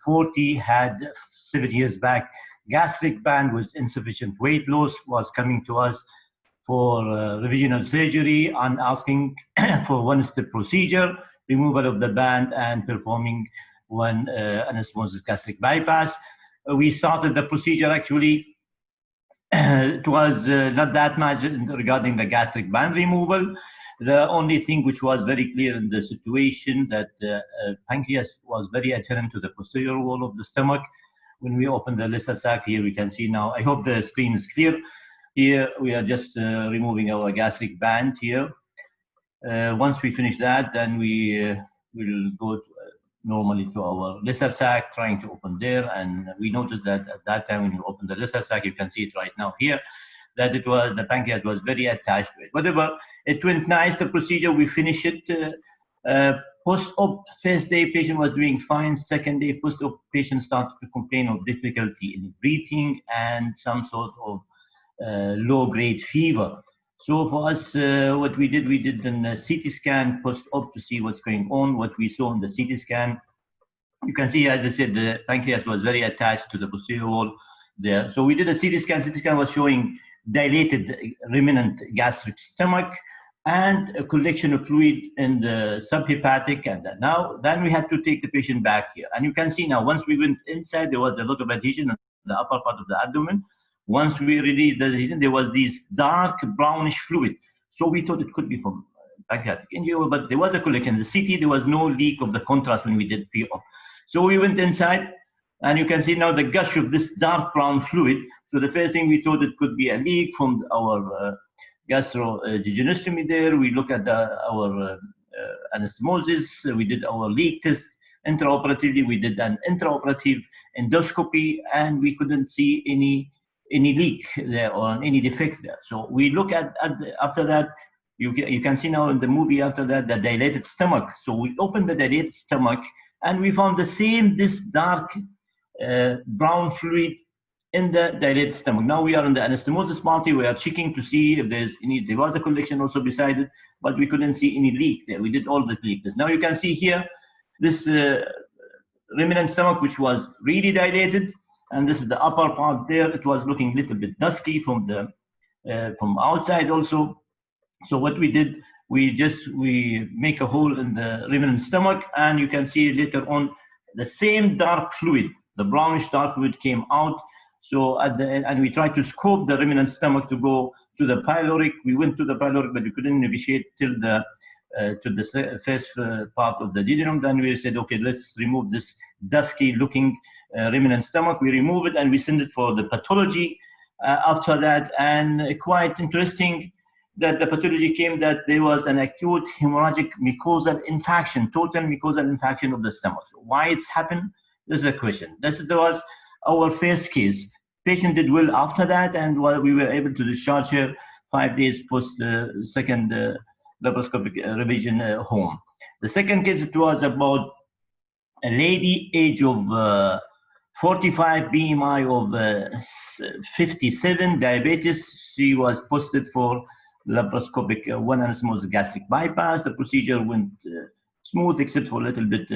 40, had 7 years back gastric band with insufficient weight loss, was coming to us for revisional surgery and asking for one-step procedure, removal of the band and performing one anastomosis gastric bypass. We started the procedure actually. It was not that much regarding the gastric band removal. The only thing which was very clear in the situation that pancreas was very adherent to the posterior wall of the stomach. When we open the lesser sac here, we can see now, I hope the screen is clear. Here, we are just removing our gastric band here. Once we finish that, then we will go normally to our lesser sac, trying to open there. And we noticed that at that time, when you open the lesser sac, you can see it right now here, that it was, the pancreas was very attached to it. Whatever, it went nice, the procedure, we finished it. Post-op, first day, patient was doing fine. Second day, post-op, patient started to complain of difficulty in breathing and some sort of low-grade fever. So for us, what we did a CT scan post-op to see what's going on. What we saw in the CT scan, you can see, as I said, the pancreas was very attached to the posterior wall there. So we did a CT scan. CT scan was showing dilated remnant gastric stomach and a collection of fluid in the subhepatic. And then we had to take the patient back here. And you can see now, once we went inside, there was a lot of adhesion in the upper part of the abdomen. Once we released the adhesion, there was this dark brownish fluid. So we thought it could be from pancreatic injury, but there was a collection. In the CT, there was no leak of the contrast when we did PO. So we went inside, and you can see now the gush of this dark brown fluid. So the first thing we thought it could be a leak from our gastrojejunostomy there. We looked at our anastomosis. We did our leak test, intraoperatively. We did an intraoperative endoscopy, and we couldn't see any leak there or any defect there. So we look at after that, you can see now in the movie after that, the dilated stomach. So we opened the dilated stomach, and we found this dark brown fluid in the dilated stomach. Now we are in the anastomosis party. We are checking to see if there was a collection also beside it, but we couldn't see any leak there. We did all the leak tests. Now you can see here this remnant stomach, which was really dilated, and this is the upper part there. It was looking a little bit dusky from outside also. So what we did, we make a hole in the remnant stomach, and you can see later on the same dark fluid, the brownish dark fluid came out. So at the end, and we tried to scope the remnant stomach to go to the pyloric. We went to the pyloric, but we couldn't negotiate till the to the first part of the duodenum. Then we said, okay, let's remove this dusky looking remnant stomach. We remove it and we send it for the pathology after that. And quite interesting that the pathology came that there was an acute hemorrhagic mucosal infection, total mucosal infection of the stomach. So why it's happened? This is a question. That was our first case. Patient did well after that, and we were able to discharge her 5 days post second laparoscopic revision home. The second case, it was about a lady, age of 45, BMI of 57, diabetes. She was posted for laparoscopic one anastomosis gastric bypass. The procedure went smooth except for a little bit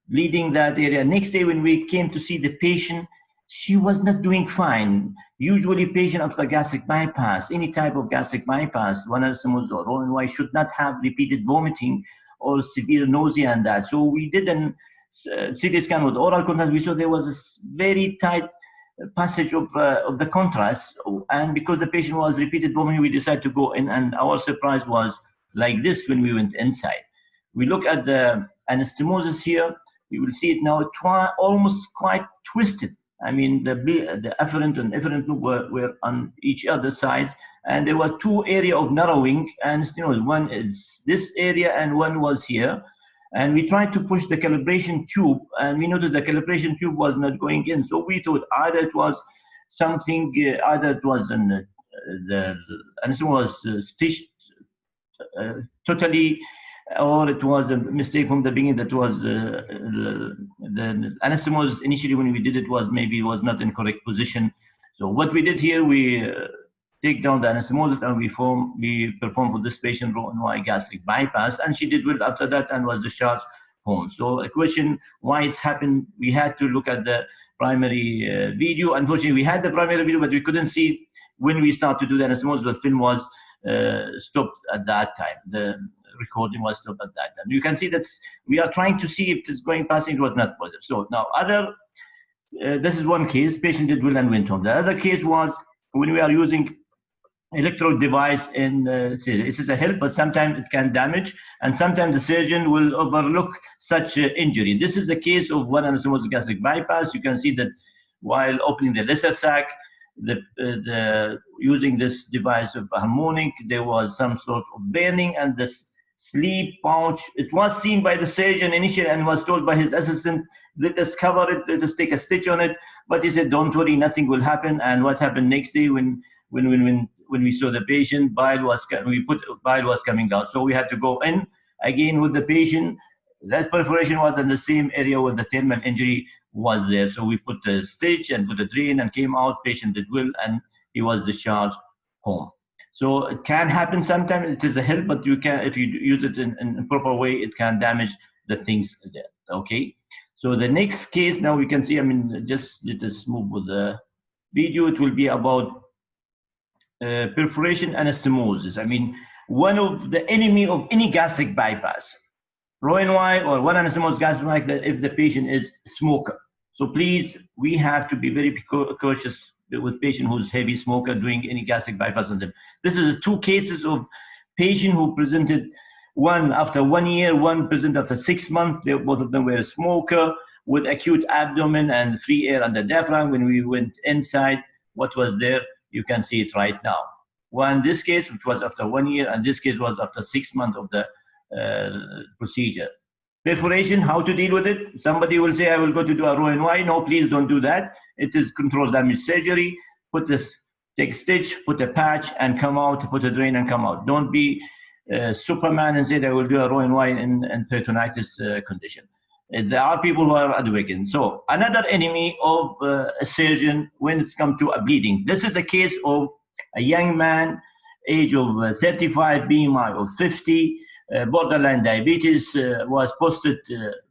bleeding that area. Next day when we came to see the patient, she was not doing fine. Usually patient after gastric bypass, any type of gastric bypass, one anastomosis or Rowan-Y, should not have repeated vomiting or severe nausea and that. So we did a CT scan with oral contrast. We saw there was a very tight passage of the contrast, and because the patient was repeated vomiting, we decided to go in, and our surprise was like this when we went inside. We look at the anastomosis here. You will see it now almost quite twisted. I mean, the afferent and efferent loop were on each other sides, and there were two areas of narrowing, and one is this area and one was here. And we tried to push the calibration tube, and we noticed the calibration tube was not going in. So we thought either it was something, either it was the anastomosis was stitched totally, or it was a mistake from the beginning. That was the anastomosis initially when we did it was not in correct position. So what we did here, we take down the anastomosis and we performed for this patient Rowan-Y gastric bypass, and she did well after that and was discharged home. So a question why it's happened, we had to look at the primary video. Unfortunately, we had the primary video, but we couldn't see when we started to do the anastomosis. The film was stopped at that time. The recording was stopped at that time. You can see that we are trying to see if it's going passing. It was not positive. So now this is one case. Patient did well and went home. The other case was when we are using electrode device in it is a help, but sometimes it can damage, and sometimes the surgeon will overlook such injury. This is the case of one anastomosis gastric bypass. You can see that while opening the lesser sac, using this device of harmonic, there was some sort of burning, and this sleeve pouch, it was seen by the surgeon initially and was told by his assistant, let us cover it, let us take a stitch on it, but he said, don't worry, nothing will happen. And what happened next day when we saw the patient, bile was coming out. So we had to go in again with the patient. That perforation was in the same area where the thermal injury was there. So we put a stitch and put a drain and came out. Patient did well and he was discharged home. So it can happen sometimes. It is a help, but you can, if you use it in a proper way, it can damage the things there. Okay. So the next case now we can see. I mean, just let us move with the video. It will be about perforation anastomosis. I mean, one of the enemy of any gastric bypass, Rowan-Y or one anastomosis gastric bypass, if the patient is smoker. So please, we have to be very cautious with patient who's heavy smoker doing any gastric bypass on them. This is two cases of patient who presented, one after 1 year, one presented after 6 months. Both of them were a smoker with acute abdomen and free air under diaphragm. When we went inside, what was there? You can see it right now. One, this case, which was after 1 year, and this case was after 6 months of the procedure. Perforation, how to deal with it? Somebody will say, I will go to do a Roux-en-Y. No, please don't do that. It is controlled damage surgery. Put this, take a stitch, put a patch, and come out, put a drain and come out. Don't be Superman and say, I will do a Roux-en-Y in peritonitis condition. There are people who are advocating. So another enemy of a surgeon when it's come to a bleeding. This is a case of a young man, age of 35, BMI of 50, borderline diabetes, was posted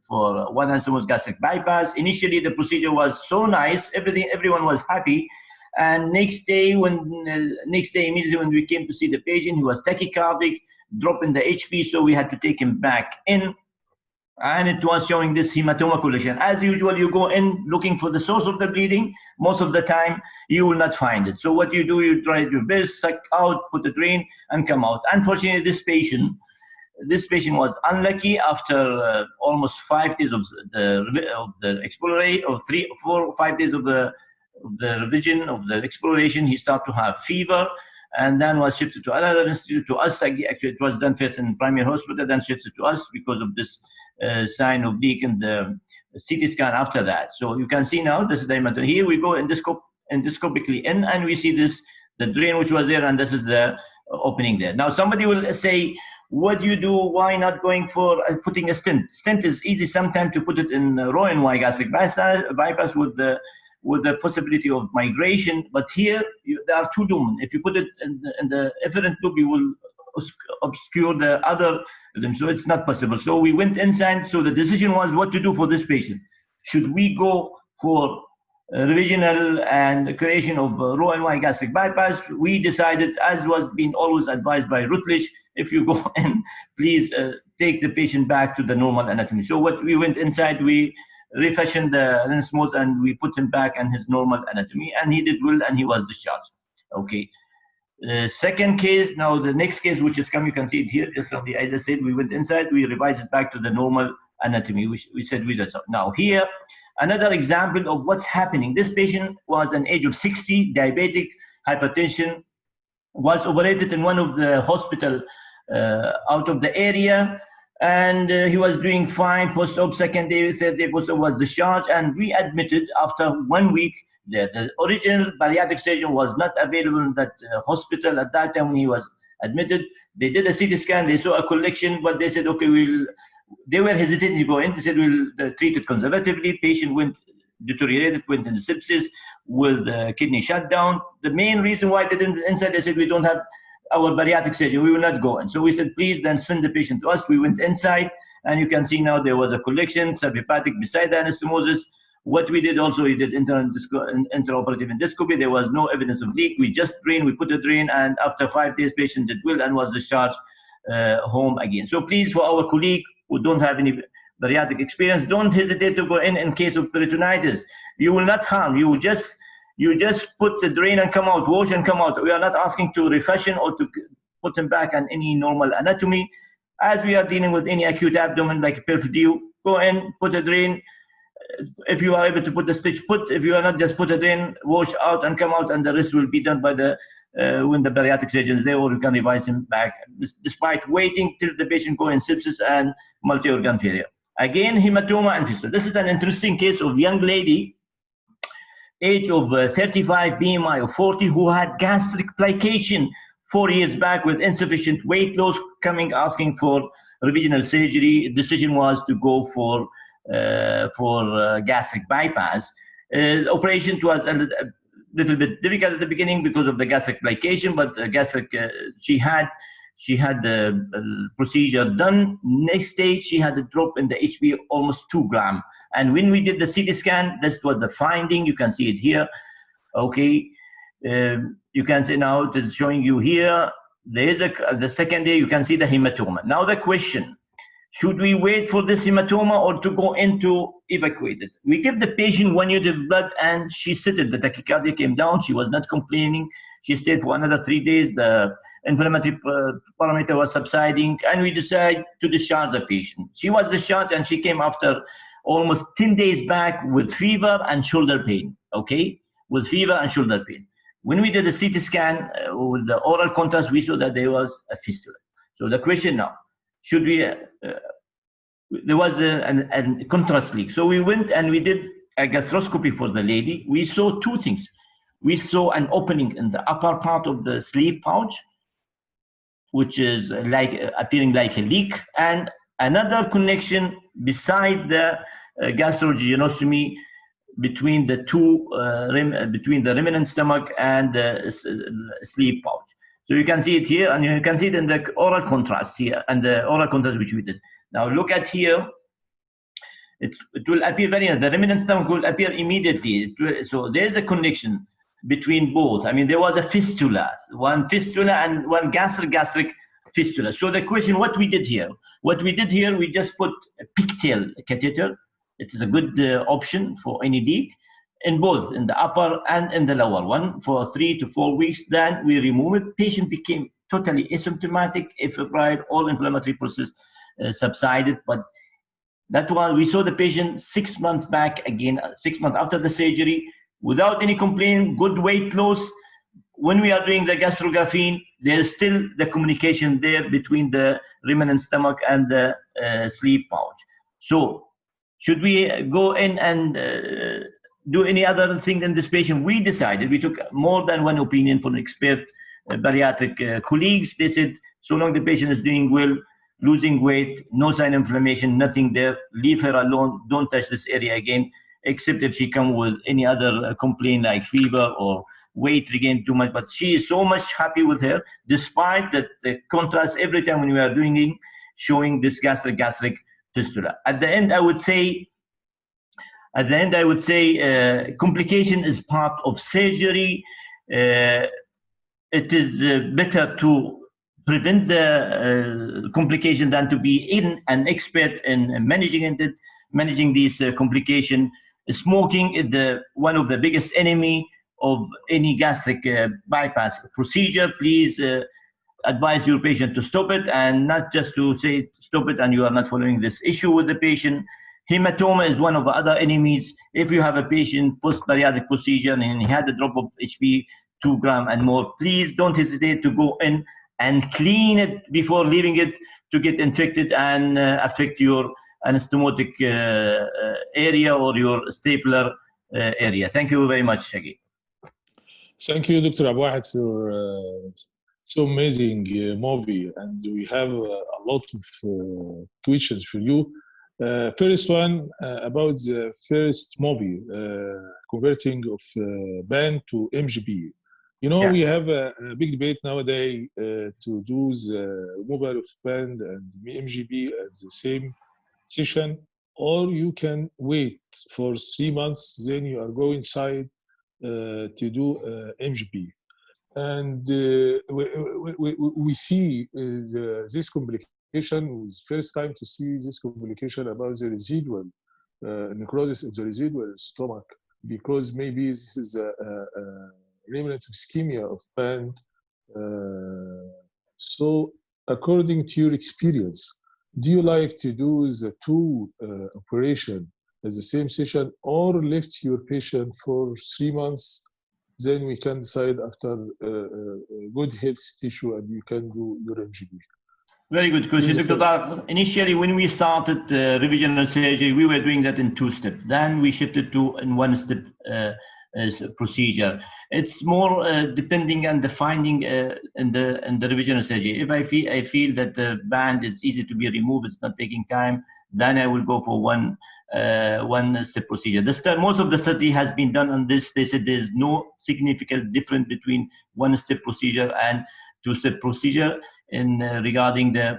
for one anastomosis gastric bypass. Initially, the procedure was so nice, everyone was happy. And next day, immediately when we came to see the patient, he was tachycardic, drop in the HP, so we had to take him back in. And it was showing this hematoma collection. As usual, you go in looking for the source of the bleeding. Most of the time, you will not find it. So what you do, you try your best, suck out, put a drain, and come out. Unfortunately, this patient was unlucky. After almost 5 days of the exploration, or 3, 4, or 5 days of the revision of the exploration, he started to have fever, and then was shifted to another institute, to us. Actually, it was done first in primary hospital, then shifted to us because of this sign of leak in the CT scan after that. So you can see now, this is the hematoma. Here we go endoscopically in, and we see this, the drain which was there, and this is the opening there. Now somebody will say, what do you do? Why not going for putting a stent? Stent is easy sometimes to put it in Roux-en-Y gastric bypass with the possibility of migration, but here there are two lumen. If you put it in the efferent loop, you will obscure the other limb, so it's not possible. So we went inside. So the decision was what to do for this patient. Should we go for revisional and creation of Roux-en-Y gastric bypass? We decided, as was being always advised by Rutledge, if you go in, please take the patient back to the normal anatomy. So what we went inside, we refashioned the anastomosis and we put him back in his normal anatomy, and he did well and he was discharged. Okay. Second case, now the next case which is come, you can see it here, just from as I said, we went inside, we revised it back to the normal anatomy, which we said we did. Now here, another example of what's happening. This patient was an age of 60, diabetic, hypertension, was operated in one of the hospital out of the area, and he was doing fine. Post-op, second day, third day post-op was discharged, and we admitted after 1 week. The original bariatric surgeon was not available in that hospital at that time when he was admitted. They did a CT scan, they saw a collection, but they said, okay, they were hesitating to go in. They said, we'll treat it conservatively. Patient deteriorated, went into sepsis with kidney shutdown. The main reason why they didn't inside, they said, we don't have our bariatric surgeon, we will not go in. So we said, please then send the patient to us. We went inside, and you can see now there was a collection, subhepatic beside the anastomosis. What we did also, we did intraoperative endoscopy. There was no evidence of leak. We just drained, we put a drain, and after 5 days, patient did well and was discharged home again. So please, for our colleague who don't have any bariatric experience, don't hesitate to go in case of peritonitis. You will not harm. You just put the drain and come out, wash and come out. We are not asking to refashion or to put him back on any normal anatomy. As we are dealing with any acute abdomen like perf-DU, go in, put a drain. If you are able to put the stitch, put. If you are not, just put a drain, wash out and come out, and the rest will be done by the when the bariatric surgeon is there, or you can revise him back, despite waiting till the patient go in sepsis and multi-organ failure. Again, hematoma and fistula. This is an interesting case of young lady, age of 35, BMI of 40, who had gastric plication 4 years back with insufficient weight loss, coming asking for revisional surgery. Decision was to go for gastric bypass. Operation was a little bit difficult at the beginning because of the gastric plication, but she had the procedure done. Next day, she had a drop in the HB almost 2 grams. And when we did the CT scan, this was the finding. You can see it here. Okay, you can see now it is showing you here. There is the second day. You can see the hematoma. Now the question: should we wait for this hematoma or to go into evacuate it? We give the patient 1 unit of blood, and she sitted. The tachycardia came down. She was not complaining. She stayed for another 3 days. The inflammatory parameter was subsiding, and we decided to discharge the patient. She was discharged, and she came after almost 10 days back with fever and shoulder pain. Okay, with fever and shoulder pain. When we did a CT scan with the oral contrast, we saw that there was a fistula. So the question now: should we there was a contrast leak. So we went and we did a gastroscopy for the lady. We saw two things. We saw an opening in the upper part of the sleeve pouch, which is like appearing like a leak, and another connection beside the gastrojejunectomy between the two between the remnant stomach and the sleeve pouch. So you can see it here, and you can see it in the oral contrast here, and the oral contrast which we did. Now look at here. It will appear the remnant stomach will appear immediately. So there's a connection between both. I mean, there was a fistula, one fistula and one gastric fistula. So the question, what we did here? What we did here, we just put a pigtail catheter. It is a good option for any leak in both, in the upper and in the lower one, for 3 to 4 weeks. Then we remove it. Patient became totally asymptomatic, febrile, all inflammatory process subsided. But that one, we saw the patient 6 months back again, 6 months after the surgery, without any complaint, good weight loss. When we are doing the gastrography, there's still the communication there between the remnant stomach and the sleeve pouch. So should we go in and do any other thing in this patient? We decided, we took more than one opinion from expert bariatric colleagues. They said, so long the patient is doing well, losing weight, no sign of inflammation, nothing there, leave her alone, don't touch this area again, except if she come with any other complaint like fever or weight regain too much. But she is so much happy with her, despite that the contrast every time when we are doing it, showing this gastric fistula. At the end, I would say, complication is part of surgery. It is better to prevent the complication than to be an expert in managing these complications. Smoking is one of the biggest enemy of any gastric bypass procedure. Please advise your patient to stop it, and not just to say stop it and you are not following this issue with the patient. Hematoma is one of the other enemies. If you have a patient post-bariatric procedure and he had a drop of HB 2 gram and more, please don't hesitate to go in and clean it before leaving it to get infected and affect your anastomotic area or your stapler area. Thank you very much, Shaggy. Thank you, Dr. Abu Wahed, for so amazing movie, and we have a lot of questions for you. First one about the first movie, converting of band to MGB. You know, we have a big debate nowadays to do the removal of band and MGB at the same session, or you can wait for 3 months, then you are going inside to do MGB. And we see this complication, was first time to see this complication about the residual necrosis of the residual stomach, because maybe this is a remnant of ischemia of band. So according to your experience, do you like to do the two operation at the same session, or left your patient for 3 months, then we can decide after good health tissue and you can do your MGB? Very good question, Dr. Initially, when we started revisional surgery, we were doing that in 2 steps. Then we shifted to in 1 step procedure. It's more depending on the finding in the revisional surgery. If I feel that the band is easy to be removed, it's not taking time, then I will go for one step procedure. Most of the study has been done on this. They said there's no significant difference between 1 step procedure and 2 step procedure in regarding the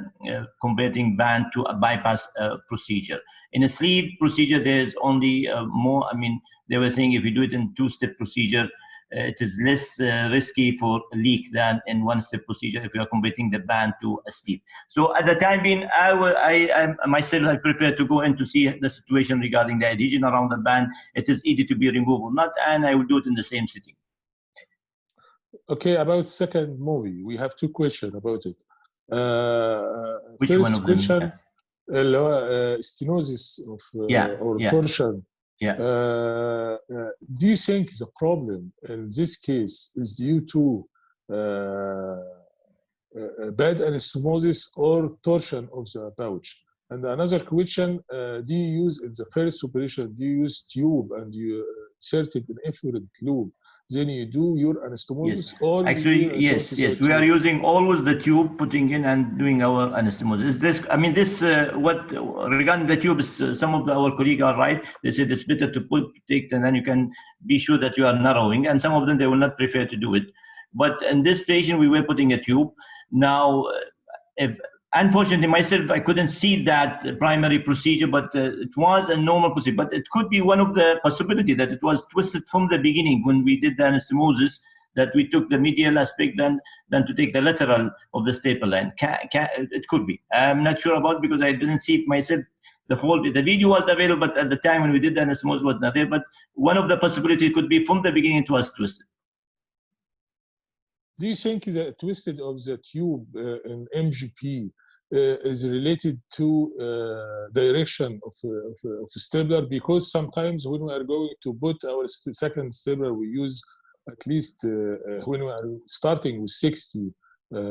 converting band to a bypass procedure. In a sleeve procedure, there's only more. I mean, they were saying if you do it in 2 step procedure, it is less risky for leak than in 1 step procedure if you are converting the band to a sleeve. So at the time being, I myself, I prefer to go in to see the situation regarding the adhesion around the band. It is easy to be removed or not, and I will do it in the same sitting. Okay, about second movie, we have 2 questions about it. Which first one of question, them? stenosis of or yeah. torsion. Yeah. Do you think the problem in this case is due to bad anastomosis or torsion of the pouch? And another question, do you use in the first operation, do you use tube and you insert it in efferent loop? Then you do your anastomosis, Yes. or Actually, yes. We are using always the tube, putting in and doing our anastomosis. This, I mean, this what regarding the tube is some of our colleagues are right. They said it's better to take, and then you can be sure that you are narrowing. And some of them they will not prefer to do it. But in this patient, we were putting a tube. Now, if unfortunately, myself, I couldn't see that primary procedure, but it was a normal procedure. But it could be one of the possibility that it was twisted from the beginning when we did the anastomosis, that we took the medial aspect than to take the lateral of the staple line. It could be. I'm not sure about it because I didn't see it myself. The video was available, but at the time when we did the anastomosis was not there. But one of the possibilities could be from the beginning it was twisted. Do you think the twisted of the tube in MGP is related to direction of stapler? Because sometimes when we are going to put our second stapler, we use at least when we are starting with 60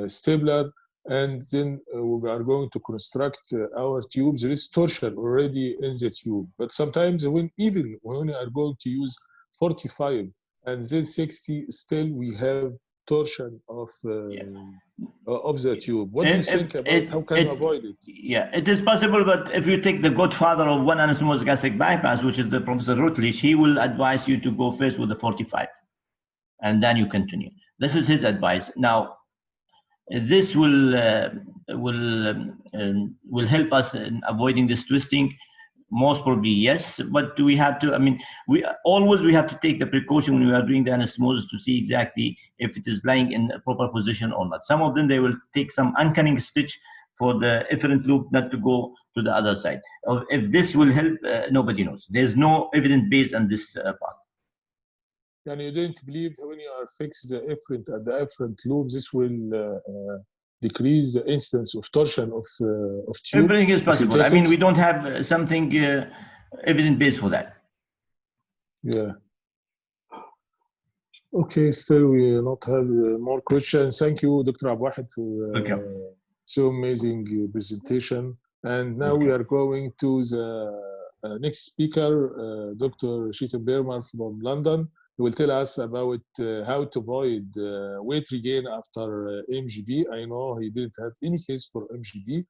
stapler, and then we are going to construct our tubes. There is torsion already in the tube. But sometimes when we are going to use 45 and then 60, still we have torsion of the tube. What do you think about how can you avoid it? Yeah, it is possible, but if you take the godfather of one anastomosis gastric bypass, which is the Professor Rutledge, he will advise you to go first with the 45, and then you continue. This is his advice. Now, this will help us in avoiding this twisting. Most probably yes, but we have to, I mean, we have to take the precaution when we are doing the anastomosis to see exactly if it is lying in a proper position or not. Some of them, they will take some uncanning stitch for the efferent loop not to go to the other side. If this will help, nobody knows. There's no evidence based on this part. And you don't believe when you are fixed the efferent at the efferent loop, this will decrease the incidence of torsion of tube? Everything is possible. I mean, we don't have something evidence-based for that. Yeah. Okay, still we not have more questions. Thank you, Dr. Abu Wahed, for so amazing presentation. And now we are going to the next speaker, Dr. Sheeta Berman from London. He will tell us about how to avoid weight regain after MGB. I know he didn't have any case for MGB,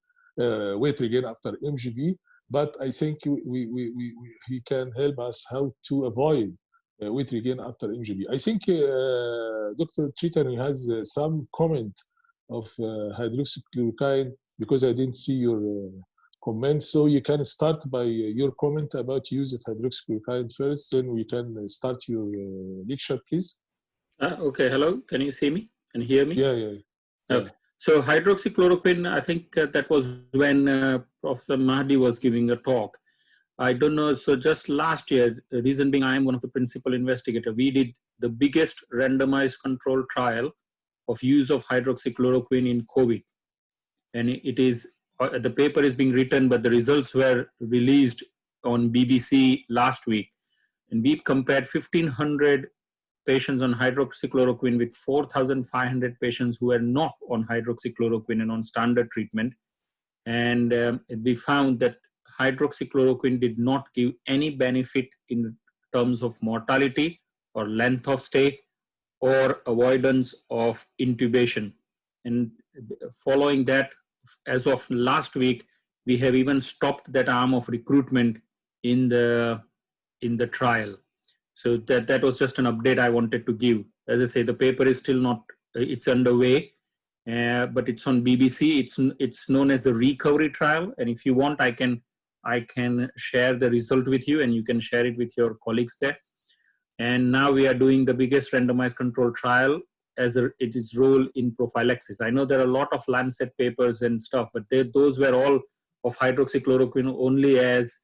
weight regain after MGB, but I think he can help us how to avoid weight regain after MGB. I think Dr. Chetan has some comment of hydroxychloroquine, because I didn't see your comment. So you can start by your comment about use of hydroxychloroquine first, then we can start your lecture, please. Okay, hello, can you see me and hear me? Yeah. Okay. So hydroxychloroquine, I think that was when Professor Mahdi was giving a talk. I don't know, so just last year, the reason being I am one of the principal investigators, we did the biggest randomized control trial of use of hydroxychloroquine in COVID. And it is, the paper is being written, but the results were released on BBC last week. And we compared 1,500 patients on hydroxychloroquine with 4,500 patients who were not on hydroxychloroquine and on standard treatment. And we found that hydroxychloroquine did not give any benefit in terms of mortality or length of stay or avoidance of intubation. And following that, as of last week, we have even stopped that arm of recruitment in the trial. So that was just an update I wanted to give. As I say, the paper is still not, it's underway, but it's on BBC. It's known as the recovery trial. And if you want, I can share the result with you and you can share it with your colleagues there. And now we are doing the biggest randomized control trial as it is role in prophylaxis. I know there are a lot of Lancet papers and stuff, but those were all of hydroxychloroquine only as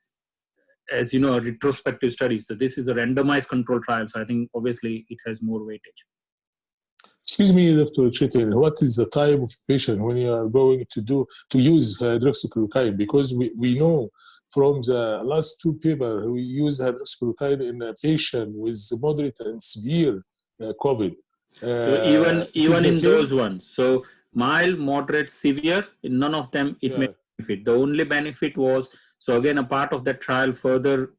you know, a retrospective study. So this is a randomized control trial. So I think obviously it has more weightage. Excuse me, Dr. Chetan, what is the type of patient when you are going to use hydroxychloroquine? Because we know from the last two papers, we use hydroxychloroquine in a patient with moderate and severe COVID. So even in those ones, so mild, moderate, severe, in none of them it may be benefit. The only benefit was, so again, a part of that trial, further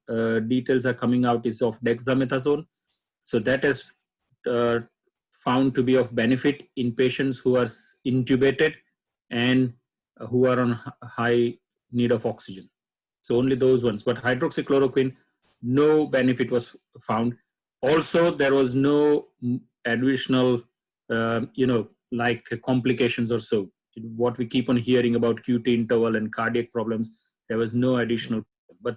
details are coming out, is of dexamethasone. So that is found to be of benefit in patients who are intubated and who are on high need of oxygen. So only those ones. But hydroxychloroquine, no benefit was found. Also, there was no additional, like complications or so. What we keep on hearing about QT interval and cardiac problems, there was no additional. But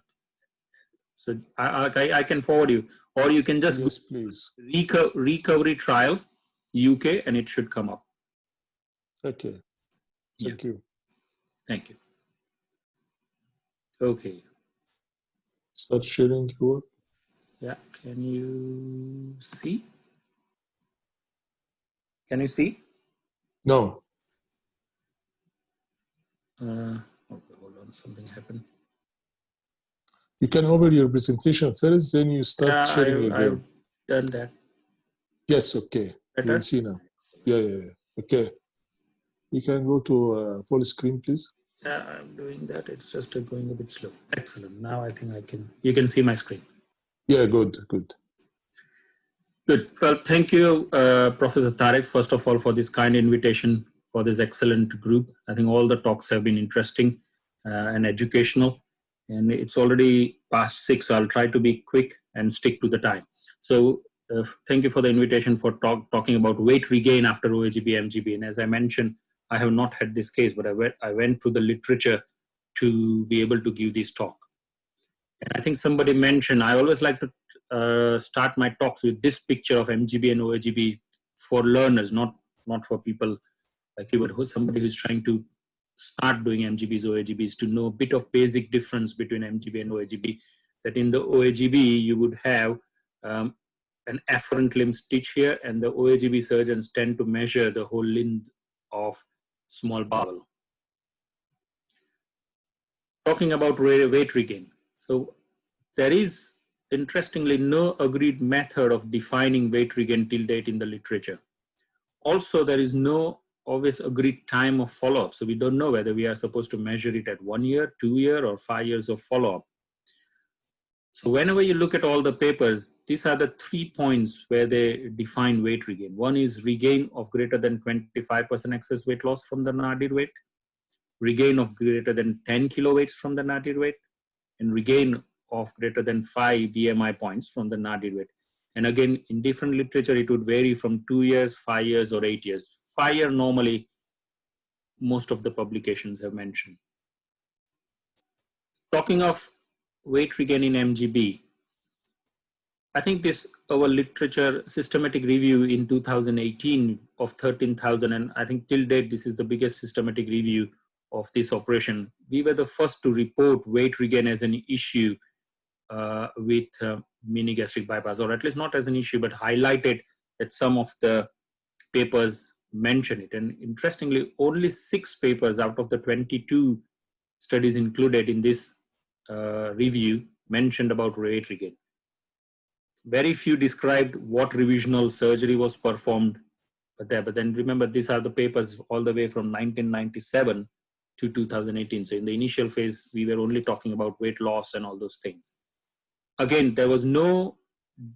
so I can forward you, or you can just Yes, please. recovery trial UK, and it should come up. Okay. Thank you. Thank you. Okay. Start sharing your. Yeah. Can you see? Can you see? No. Okay, hold on. Something happened. You can open your presentation first, then you start sharing again. I've done that. Yes, okay. Better? You can see now. Yeah. Okay. You can go to full screen, please. Yeah, I'm doing that. It's just going a bit slow. Excellent. Now I think you can see my screen. Yeah, good. Good. Well, thank you, Professor Tariq, first of all, for this kind invitation for this excellent group. I think all the talks have been interesting and educational. And it's already past 6, so I'll try to be quick and stick to the time. So thank you for the invitation for talking about weight regain after OAGB, MGB. And as I mentioned, I have not had this case, but I went through the literature to be able to give this talk. And I think somebody mentioned, I always like to start my talks with this picture of MGB and OAGB for learners, not for people like you, but somebody who's trying to start doing MGBs, OAGBs, to know a bit of basic difference between MGB and OAGB. That in the OAGB, you would have an afferent limb stitch here, and the OAGB surgeons tend to measure the whole length of small bowel. Talking about weight regain. So there is, interestingly, no agreed method of defining weight regain till date in the literature. Also, there is no always agreed time of follow-up. So we don't know whether we are supposed to measure it at 1 year, 2 years, or 5 years of follow-up. So whenever you look at all the papers, these are the 3 points where they define weight regain. One is regain of greater than 25% excess weight loss from the nadir weight, regain of greater than 10 kiloweights from the nadir weight, and regain of greater than 5 BMI points from the nadir weight. And again, in different literature, it would vary from 2 years, 5 years, or 8 years. 5 years normally, most of the publications have mentioned. Talking of weight regain in MGB, I think our literature systematic review in 2018 of 13,000, and I think till date, this is the biggest systematic review of this operation. We were the first to report weight regain as an issue with mini gastric bypass, or at least not as an issue, but highlighted that some of the papers mention it. And interestingly, only 6 papers out of the 22 studies included in this review mentioned about weight regain. Very few described what revisional surgery was performed, but then remember, these are the papers all the way from 1997 to 2018. So in the initial phase, we were only talking about weight loss and all those things. Again, there was no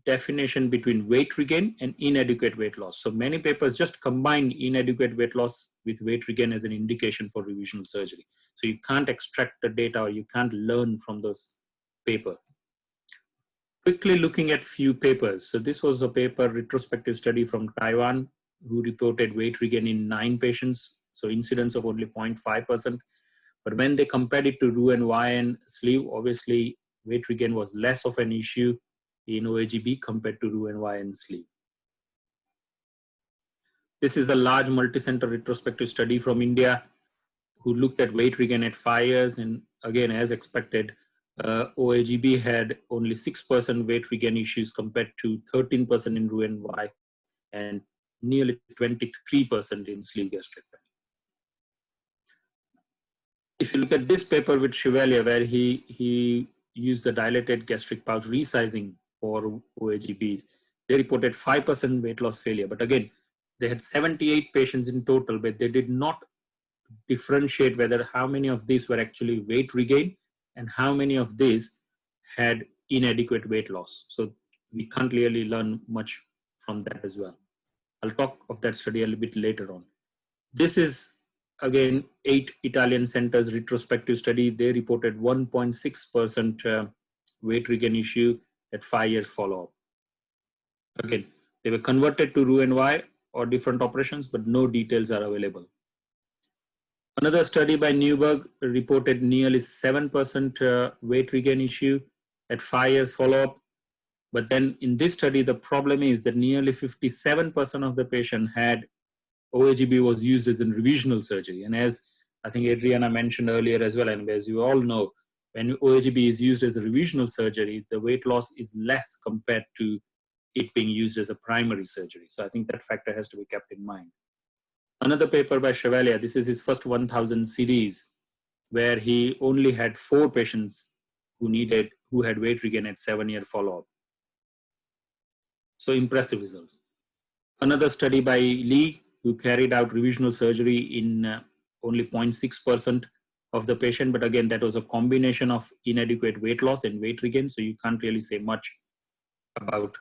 definition between weight regain and inadequate weight loss. So many papers just combined inadequate weight loss with weight regain as an indication for revisional surgery. So you can't extract the data, or you can't learn from those papers. Quickly looking at few papers. So this was a paper retrospective study from Taiwan who reported weight regain in 9 patients. So incidence of only 0.5%. But when they compared it to Roux-en-Y and sleeve, obviously weight regain was less of an issue in OAGB compared to Roux-en-Y and sleeve. This is a large multi-center retrospective study from India who looked at weight regain at 5 years. And again, as expected, OAGB had only 6% weight regain issues compared to 13% in Roux-en-Y and nearly 23% in sleeve gastrectomy. If you look at this paper with Chevalier, where he used the dilated gastric pouch resizing for OAGBs, they reported 5% weight loss failure. But again, they had 78 patients in total, but they did not differentiate whether how many of these were actually weight regain and how many of these had inadequate weight loss. So we can't really learn much from that as well. I'll talk of that study a little bit later on. This is again 8 Italian centers retrospective study. They reported 1.6% weight regain issue at 5 years follow-up. Again, they were converted to Roux-en-Y or different operations, but no details are available. Another study by Newberg reported nearly 7% weight regain issue at 5 years follow-up. But then in this study, the problem is that nearly 57% of the patient had OAGB was used as a revisional surgery. And as I think Adriana mentioned earlier as well, and as you all know, when OAGB is used as a revisional surgery, the weight loss is less compared to it being used as a primary surgery. So I think that factor has to be kept in mind. Another paper by Chevalier, this is his first 1000 series, where he only had 4 patients who had weight regain at 7-year follow-up. So impressive results. Another study by Lee, who carried out revisional surgery in only 0.6% of the patient, but again, that was a combination of inadequate weight loss and weight regain, so you can't really say much about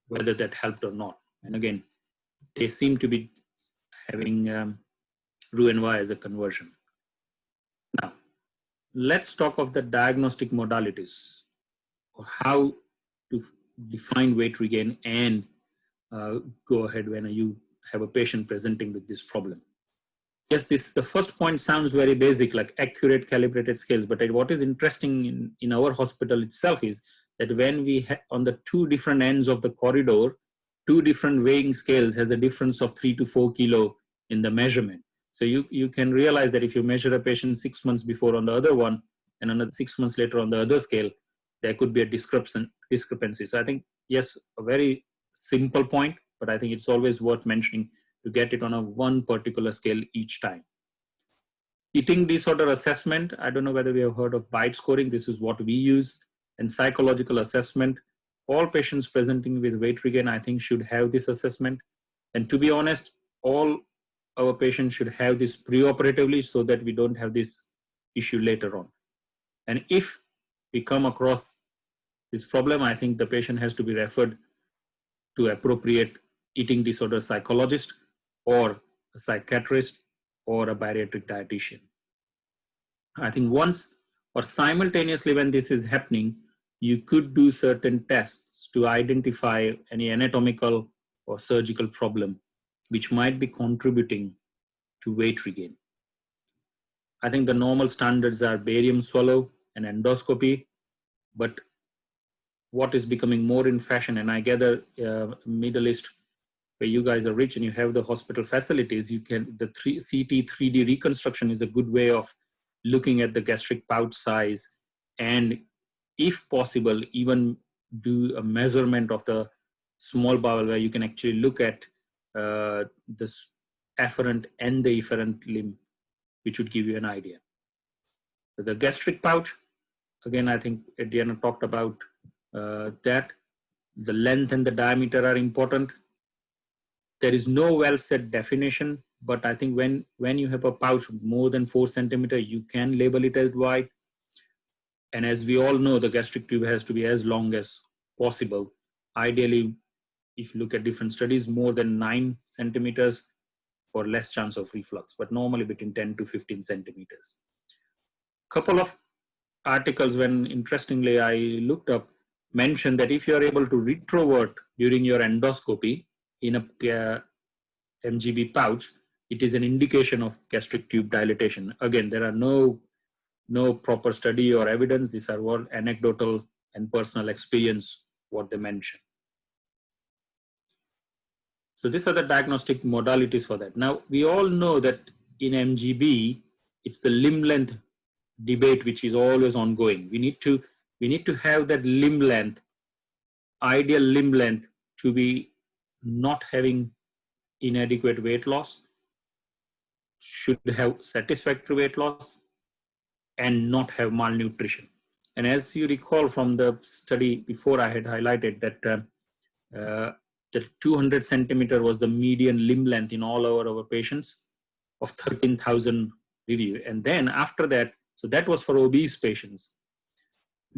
whether that helped or not. And again, they seem to be having Roux-en-Y as a conversion. Now, let's talk of the diagnostic modalities, or how to define weight regain and go ahead when you have a patient presenting with this problem. Yes, the first point sounds very basic, like accurate calibrated scales, but what is interesting in our hospital itself is that when we on the 2 different ends of the corridor, 2 different weighing scales has a difference of 3 to 4 kilo in the measurement. So you can realize that if you measure a patient 6 months before on the other one and another 6 months later on the other scale, there could be a discrepancy. So I think, yes, a very simple point, but I think it's always worth mentioning to get it on a one particular scale each time. Eating disorder assessment, I don't know whether we have heard of BITE scoring. This is what we use. And psychological assessment, all patients presenting with weight regain, I think, should have this assessment. And to be honest, all our patients should have this preoperatively so that we don't have this issue later on. And if we come across this problem, I think the patient has to be referred to appropriate eating disorder psychologist or a psychiatrist or a bariatric dietitian. I think once or simultaneously when this is happening, you could do certain tests to identify any anatomical or surgical problem which might be contributing to weight regain. I think the normal standards are barium swallow and endoscopy, but what is becoming more in fashion, and I gather Middle East, where you guys are rich and you have the hospital facilities, you can, the CT 3D reconstruction is a good way of looking at the gastric pouch size, and if possible, even do a measurement of the small bowel where you can actually look at the afferent and the efferent limb, which would give you an idea. The gastric pouch, again, I think Adriana talked about that. The length and the diameter are important. There is no well set definition, but I think when you have a pouch more than 4 centimeters, you can label it as wide. And as we all know, the gastric tube has to be as long as possible. Ideally, if you look at different studies, more than 9 centimeters for less chance of reflux, but normally between 10 to 15 centimeters. Couple of articles, when interestingly I looked up, mentioned that if you are able to retrovert during your endoscopy in a MGB pouch, it is an indication of gastric tube dilatation. Again, there are no proper study or evidence. These are all anecdotal and personal experience, what they mention. So these are the diagnostic modalities for that. Now, we all know that in MGB, it's the limb length debate which is always ongoing. We need to have that limb length, ideal limb length, to be not having inadequate weight loss, should have satisfactory weight loss, and not have malnutrition. And as you recall from the study before, I had highlighted that the 200 centimeter was the median limb length in all our patients. of 13,000 review. And then after that, so that was for obese patients.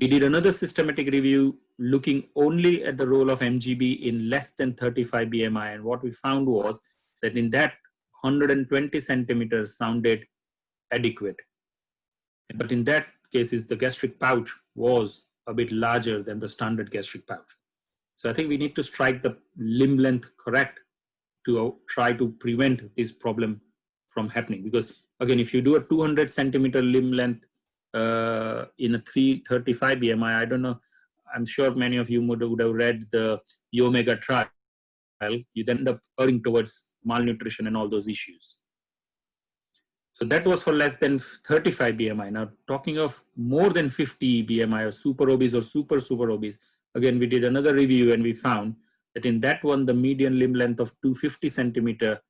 We did another systematic review looking only at the role of MGB in less than 35 BMI. And what we found was that in that 120 centimeters sounded adequate. But in that cases, the gastric pouch was a bit larger than the standard gastric pouch. So I think we need to strike the limb length correct to try to prevent this problem from happening. Because again, if you do a 200 centimeter limb length in a 335 BMI, I don't know, I'm sure many of you would have read the Omega trial. You then end up erring towards malnutrition and all those issues. So that was for less than 35 BMI. Now talking of more than 50 BMI or super obese or super obese, again, we did another review and we found that in that one, the median limb length of 250 centimeter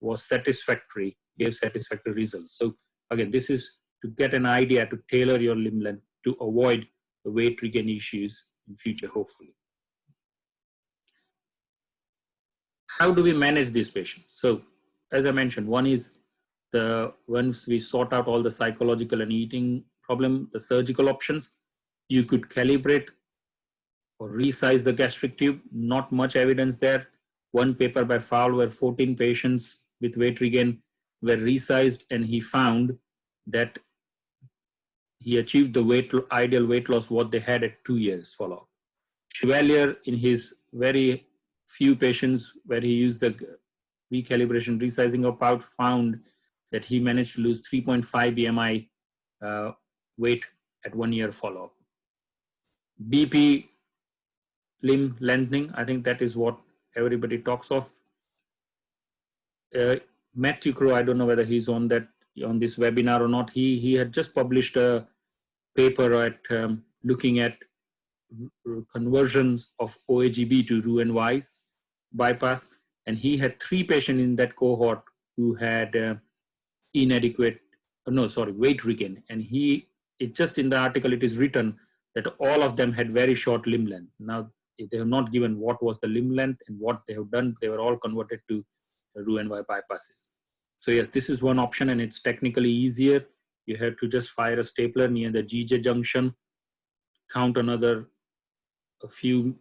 was satisfactory, gave satisfactory results. So again, this is to get an idea to tailor your limb length to avoid the weight regain issues in future, hopefully. How do we manage these patients? So as I mentioned, one is once we sort out all the psychological and eating problem, the surgical options, you could calibrate or resize the gastric tube. Not much evidence there. One paper by Fowl where 14 patients with weight regain were resized and he found that he achieved the ideal weight loss what they had at 2 years follow-up. Chevalier in his very few patients where he used the recalibration resizing of pouch found that he managed to lose 3.5 BMI weight at 1 year follow-up. BP limb lengthening, I think that is what everybody talks of. Matthew Crow, I don't know whether he's on this webinar or not. He had just published a paper at looking at conversions of OAGB to Roux-en-Y bypass, and he had 3 patients in that cohort who had weight regain, and it just in the article it is written that all of them had very short limb length. Now they have not given what was the limb length and what they have done. They were all converted to Roux-en-Y bypasses. So yes, this is one option and it's technically easier. You have to just fire a stapler near the GJ junction, count another a few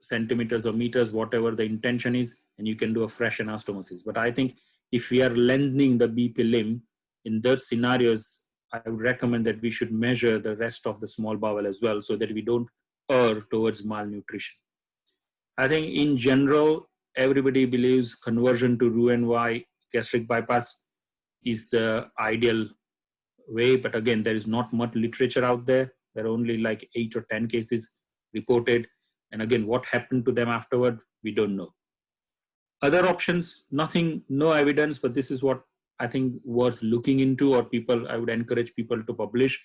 centimeters or meters, whatever the intention is, and you can do a fresh anastomosis. But I think if we are lengthening the BP limb, in those scenarios, I would recommend that we should measure the rest of the small bowel as well so that we don't err towards malnutrition. I think in general, everybody believes conversion to Roux-en-Y gastric bypass is the ideal way, but again, there is not much literature out there. There are only like 8 or 10 cases reported. And again, what happened to them afterward, we don't know. Other options, no evidence, but this is what I think worth looking into, or I would encourage people to publish,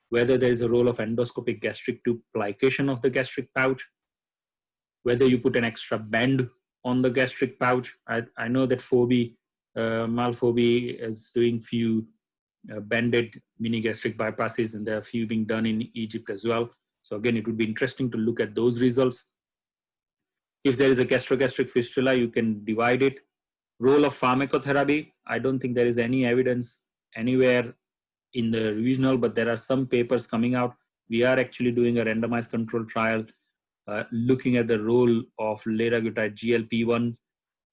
whether there is a role of endoscopic gastric tube plication of the gastric pouch, whether you put an extra band on the gastric pouch. I know that Malphoebe is doing few banded mini gastric bypasses, and there are a few being done in Egypt as well. So again, it would be interesting to look at those results. If there is a gastrogastric fistula, you can divide it. Role of pharmacotherapy, I don't think there is any evidence anywhere in the revisional, but there are some papers coming out. We are actually doing a randomized control trial looking at the role of liraglutide GLP-1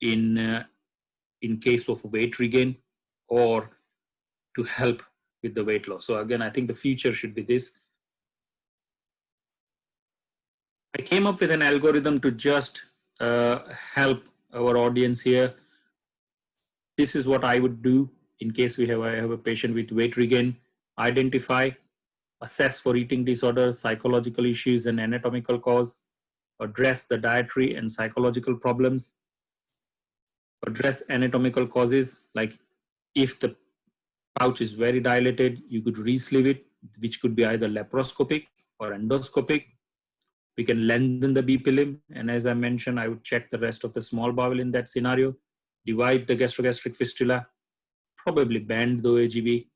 in case of weight regain or to help with the weight loss. So again, I think the future should be this. I came up with an algorithm to just help our audience here. This is what I would do in case I have a patient with weight regain. Identify, assess for eating disorders, psychological issues and anatomical cause, address the dietary and psychological problems, address anatomical causes, like if the pouch is very dilated, you could re-sleeve it, which could be either laparoscopic or endoscopic. We can lengthen the BP limb, and as I mentioned, I would check the rest of the small bowel in that scenario, divide the gastrogastric fistula, probably bend the OAGB.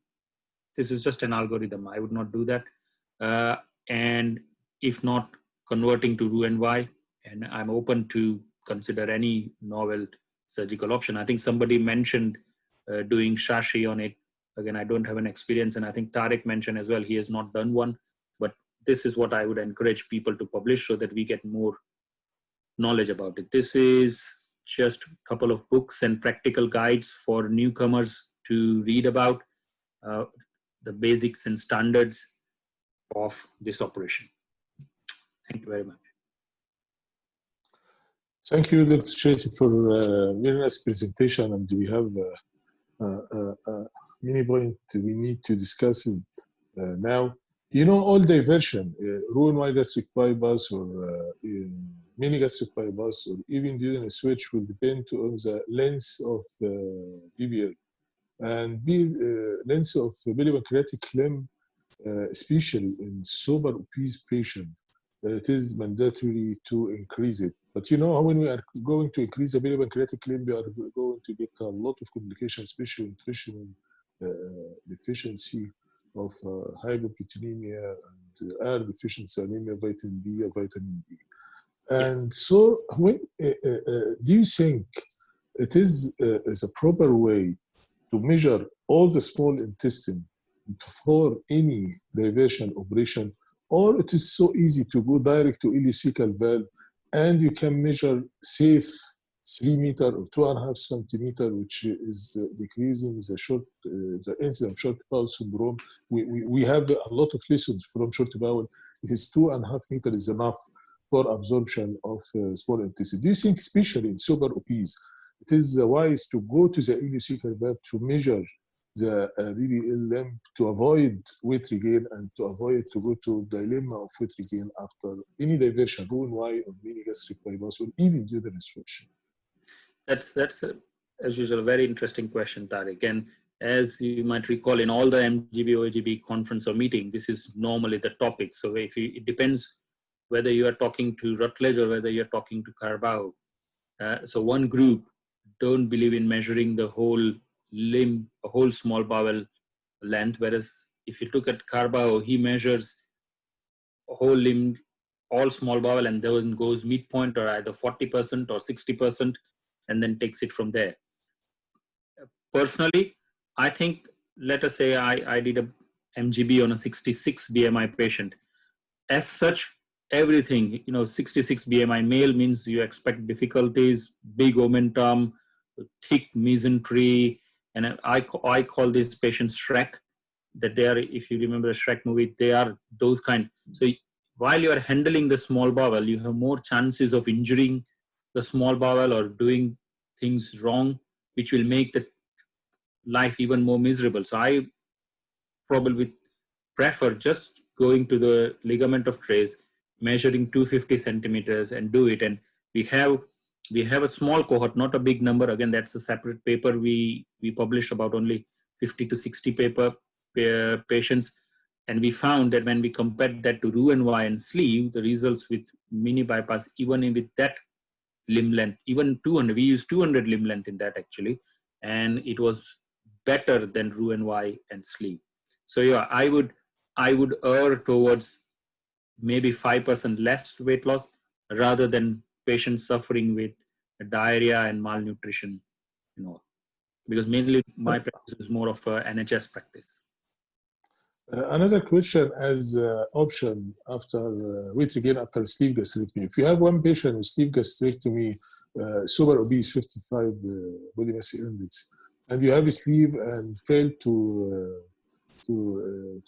This is just an algorithm. I would not do that. And if not, converting to Roux-en-Y, and I'm open to consider any novel surgical option. I think somebody mentioned doing Shashi on it. Again, I don't have an experience, and I think Tariq mentioned as well, he has not done one, but this is what I would encourage people to publish so that we get more knowledge about it. This is just a couple of books and practical guides for newcomers to read about the basics and standards of this operation. Thank you very much. Thank you, Dr. Chetty, for a very nice presentation, and we have many points we need to discuss it, now. You know, all diversion, Roux-en-Y gastric bypass or mini gastric bypass, or even during a switch, will depend on the length of BBL and length of bilipancreatic limb, especially in super obese patient. It is mandatory to increase it. But you know, when we are going to increase the bilipancreatic limb, we are going to get a lot of complications, especially nutritional deficiency of hyperproteinemia and iron deficiency, anemia, vitamin B, or vitamin D. And so, when do you think it is a proper way to measure all the small intestine before any diversion operation, or it is so easy to go direct to ileocecal valve and you can measure safe 3 meter or 2.5 centimeter, which is decreasing the incidence of short bowel syndrome? We have a lot of lessons from short bowel. It is 2.5 meters is enough for absorption of small intestine. Do you think, especially in super obese, it is wise to go to the ileocecal valve to measure the BBL limb to avoid weight regain and to avoid to go to dilemma of weight regain after any diversion, Roux-en-Y or mini gastric bypass, or even during a switch? That's as usual, a very interesting question, Tariq. And as you might recall, in all the MGB, OAGB conference or meeting, this is normally the topic. So it depends whether you are talking to Rutledge or whether you're talking to Carbao. So one group don't believe in measuring the whole limb, a whole small bowel length, whereas if you look at Carbao, he measures a whole limb, all small bowel, and then goes midpoint or either 40% or 60%, and then takes it from there. Personally, I think, let us say I did a MGB on a 66 BMI patient. As such, everything, 66 BMI male means you expect difficulties, big omentum, thick mesentery, and I call these patients Shrek, that they are, if you remember the Shrek movie, they are those kind. So while you are handling the small bowel, you have more chances of injuring the small bowel or doing things wrong, which will make the life even more miserable. So I probably prefer just going to the ligament of Treys, measuring 250 centimeters and do it. And we have a small cohort, not a big number. Again, that's a separate paper we published about only 50 to 60 patients. And we found that when we compared that to Roux-en-Y and sleeve, the results with mini bypass, even with that limb length, even 200, we used 200 limb length in that actually, and it was better than Roux-en-Y and sleeve. So yeah, I would err towards maybe 5% less weight loss rather than patients suffering with diarrhea and malnutrition, because mainly my practice is more of a NHS practice. Another question as option after weight regain after sleeve gastrectomy. If you have one patient with sleeve gastrectomy, super obese, 55 body mass index, and you have a sleeve and fail to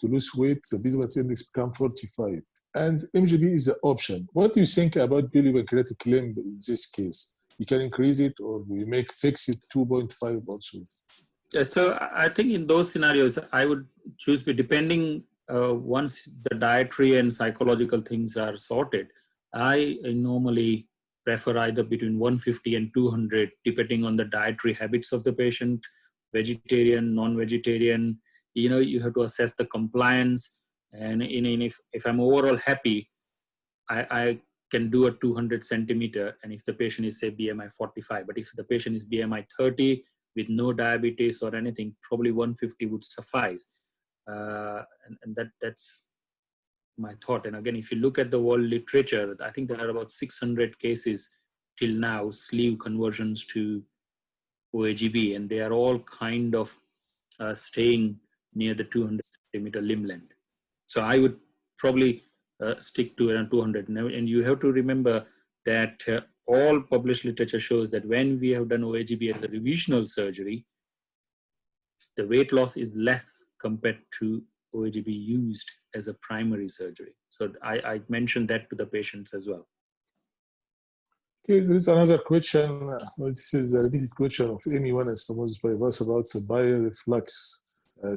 lose weight, the body mass index become 45, and MGB is the option. What do you think about bilipancreatic limb in this case? You can increase it, or we make fix it 2.5 also? Yeah, so I think in those scenarios, I would choose, depending once the dietary and psychological things are sorted, I normally prefer either between 150 and 200, depending on the dietary habits of the patient, vegetarian, non-vegetarian. You have to assess the compliance. And if I'm overall happy, I can do a 200 centimeter. And if the patient is, say, BMI 45, but if the patient is BMI 30, with no diabetes or anything, probably 150 would suffice. And that's my thought. And again, if you look at the world literature, I think there are about 600 cases till now, sleeve conversions to OAGB, and they are all kind of staying near the 200 centimeter limb length. So I would probably stick to around 200. And you have to remember that all published literature shows that when we have done OAGB as a revisional surgery, the weight loss is less compared to OAGB used as a primary surgery. So I mentioned that to the patients as well. Okay, there is another question. Well, this is a repeated question of anyone anastomosis bypass about the bioreflux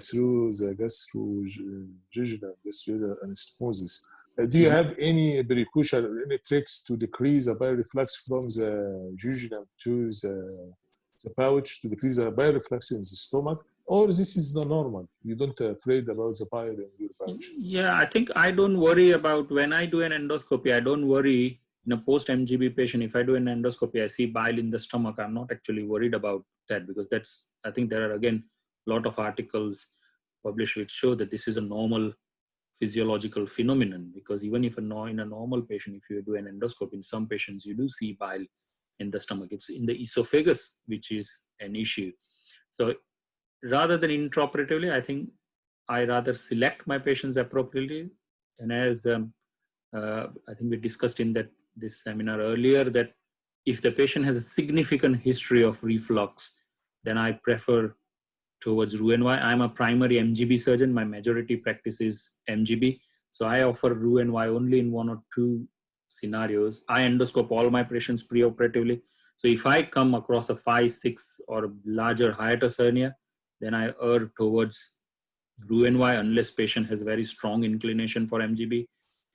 through the gastrojejular anastomosis. Do you have any precaution or any tricks to decrease the bioreflux from the jejunum to the pouch, to decrease the bioreflux in the stomach? Or this is the normal? You don't afraid about the bile in your pouch? Yeah, I think I don't worry about when I do an endoscopy. I don't worry in a post-MGB patient. If I do an endoscopy, I see bile in the stomach. I'm not actually worried about that, because that's, I think there are again a lot of articles published which show that this is a normal physiological phenomenon. Because even if in a normal patient, if you do an endoscopy, in some patients you do see bile in the stomach. It's in the esophagus which is an issue. So rather than intraoperatively, I think I rather select my patients appropriately. And as I think we discussed in this seminar earlier, that if the patient has a significant history of reflux, then I prefer towards Roux-en-Y. I'm a primary MGB surgeon. My majority practice is MGB. So I offer Roux-en-Y only in 1 or 2 scenarios. I endoscope all my patients preoperatively. So if I come across a 5, 6 or larger hiatus hernia, then I err towards Roux-en-Y unless patient has very strong inclination for MGB.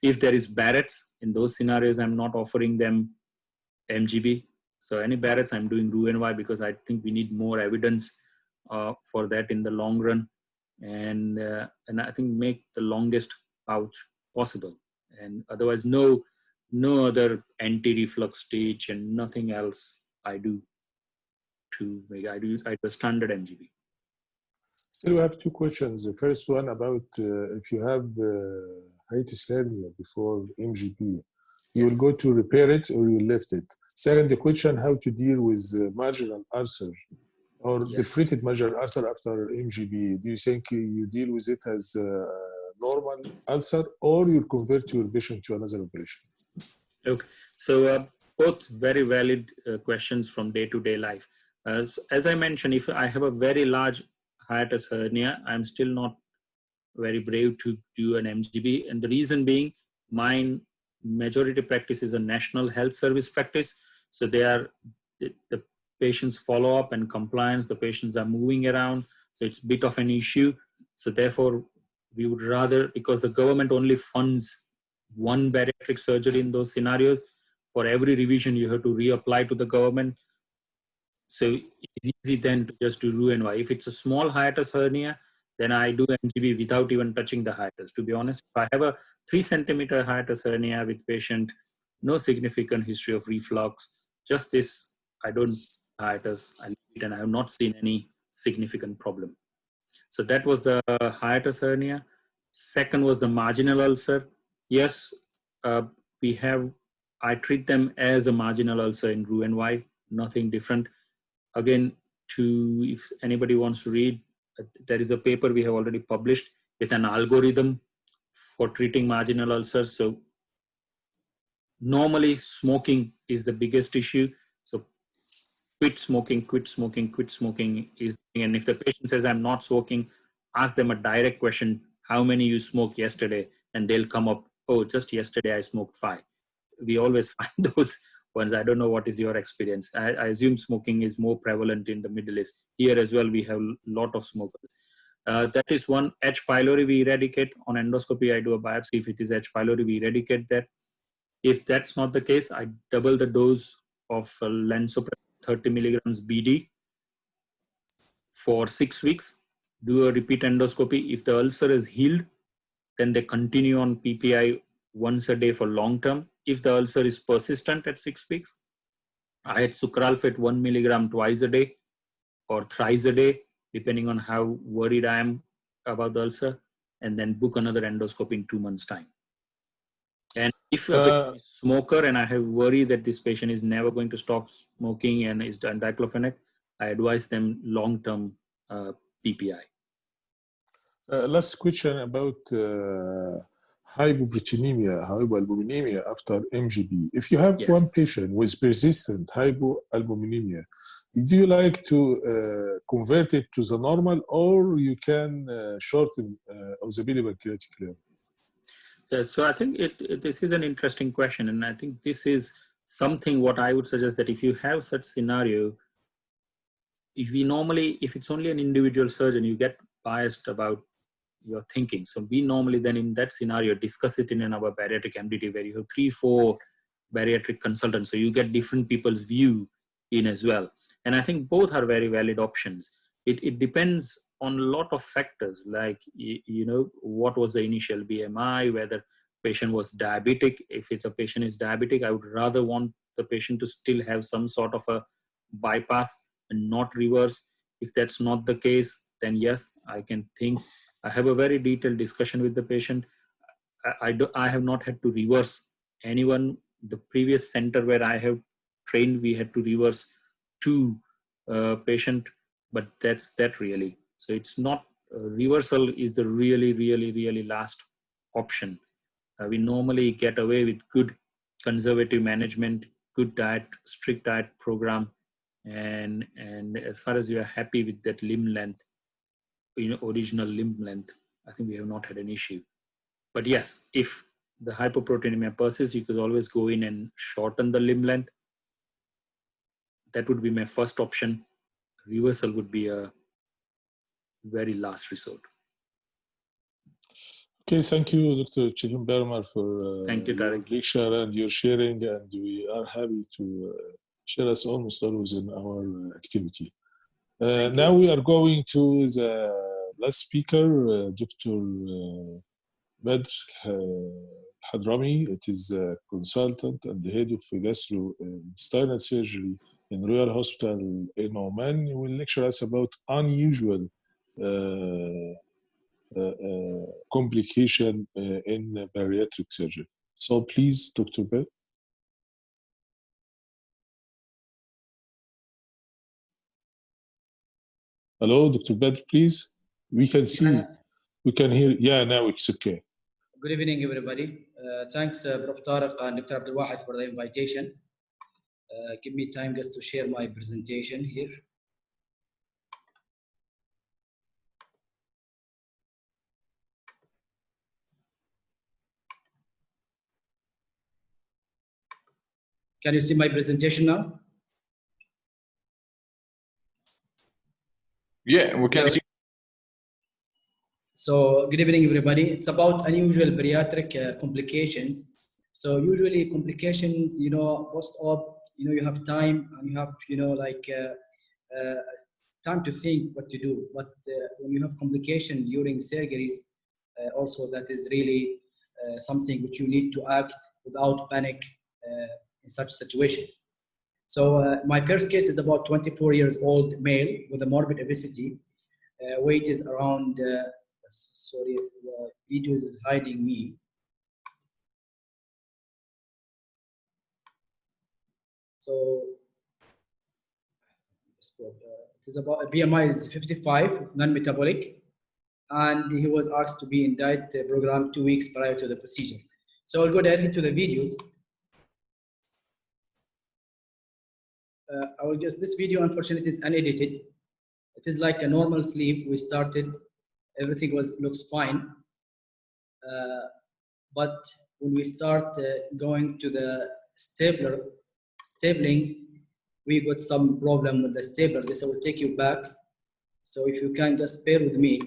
If there is Barrett's, in those scenarios, I'm not offering them MGB. So any Barrett's, I'm doing Roux-en-Y because I think we need more evidence for that in the long run. And I think make the longest pouch possible. And otherwise, no other anti-reflux stage and nothing else I do to make. I do a standard MGB. Still, we have 2 questions. The first one about if you have hiatus hernia before MGB, you will go to repair it or you left it. Second, the question, how to deal with marginal ulcer or perforated marginal ulcer after MGB. Do you think you deal with it as normal ulcer or you convert your patient to another operation? Okay, so both very valid questions from day-to-day life. As I mentioned, if I have a very large hiatus hernia, I'm still not very brave to do an MGB. And the reason being, my majority practice is a national health service practice. So they are, the patients follow up and compliance, the patients are moving around. So it's a bit of an issue. So therefore, we would rather, because the government only funds 1 bariatric surgery in those scenarios, for every revision you have to reapply to the government. So it's easy then to just do Roux-en-Y. If it's a small hiatus hernia, then I do MGB without even touching the hiatus. To be honest, if I have a 3 centimeter hiatus hernia with patient, no significant history of reflux, just this, I don't hiatus, I leave it, and I have not seen any significant problem. So that was the hiatus hernia. Second was the marginal ulcer. Yes, I treat them as a marginal ulcer in Roux-en-Y, nothing different. Again, if anybody wants to read, there is a paper we have already published with an algorithm for treating marginal ulcers. So normally smoking is the biggest issue. So quit smoking is, and if the patient says I'm not smoking, ask them a direct question, how many you smoked yesterday? And they'll come up, oh, just yesterday I smoked 5. We always find those ones. I don't know what is your experience. I assume smoking is more prevalent in the Middle East. Here as well, we have a lot of smokers. That is one. H. pylori we eradicate. On endoscopy, I do a biopsy. If it is H. pylori, we eradicate that. If that's not the case, I double the dose of lansoprazole, 30 milligrams BD for 6 weeks. Do a repeat endoscopy. If the ulcer is healed, then they continue on PPI once a day for long term. If the ulcer is persistent at 6 weeks, I had sucralfate 1 milligram twice a day or thrice a day, depending on how worried I am about the ulcer, and then book another endoscopy in 2 months' time. And if a patient is a smoker and I have worry that this patient is never going to stop smoking and is on diclofenac, I advise them long-term PPI. Last question about hypoproteinemia, hypoalbuminemia after MGB. If you have one patient with persistent hypoalbuminemia, do you like to convert it to the normal, or you can shorten of the bilipancreatic level? Yeah, so I think this is an interesting question, and I think this is something what I would suggest, that if you have such scenario, if it's only an individual surgeon, you get biased about your thinking. So we normally then in that scenario discuss it in our bariatric MDT, where you have 3-4 bariatric consultants. So you get different people's view in as well. And I think both are very valid options. It depends on a lot of factors, like, what was the initial BMI, whether patient was diabetic. If it's a patient is diabetic, I would rather want the patient to still have some sort of a bypass and not reverse. If that's not the case, then yes, I can think. I have a very detailed discussion with the patient. I have not had to reverse anyone. The previous center where I have trained, we had to reverse 2 patient, but that's that really. So it's not reversal is the really last option. We normally get away with good conservative management, good diet, strict diet program, and as far as you are happy with that limb length, original limb length, I think we have not had an issue. But yes, if the hypoproteinemia persists, you could always go in and shorten the limb length. That would be my first option. Reversal would be a very last resort. Okay, thank you, Dr. Chilin Bermar, for thank you, your lecture and your sharing, and we are happy to share us almost always in our activity. Now we are going to the last speaker, Dr. Badr Hadrami. It is a consultant and the head of gastrointestinal surgery in Royal Hospital in Oman. He will lecture us about unusual complication in bariatric surgery. So please, Dr. Badr. Hello, Dr. Badr, please. We can see, we can hear. Yeah, now it's okay. Good evening, everybody. Thanks, Prof. Tariq and Dr. Abdul Wahid for the invitation. Give me time just to share my presentation here. Can you see my presentation now? Yeah, we can see. So, good evening, everybody. It's about unusual bariatric complications. So, usually complications, post-op, you have time and you have, time to think what to do. But when you have complication during surgeries, also that is really something which you need to act without panic in such situations. So my first case is about 24 years old male with a morbid obesity. Weight is around, sorry, the videos is hiding me. So it is about, BMI is 55, it's non-metabolic. And he was asked to be in diet program 2 weeks prior to the procedure. So I'll go directly to the videos. I will just, this video unfortunately is unedited. It is like a normal sleep. We started, everything looks fine. But when we start going to the stabling, we got some problem with the stapler. This I will take you back. So if you can just bear with me.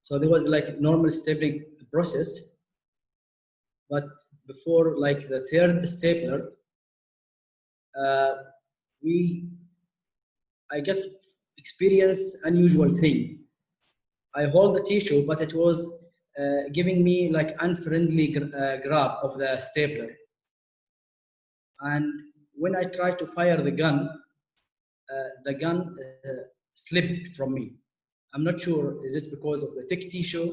So there was like normal stapling process, but before like the third stapler, I guess, experienced unusual thing. I hold the tissue, but it was giving me like unfriendly grab of the stapler. And when I tried to fire the gun slipped from me. I'm not sure, is it because of the thick tissue,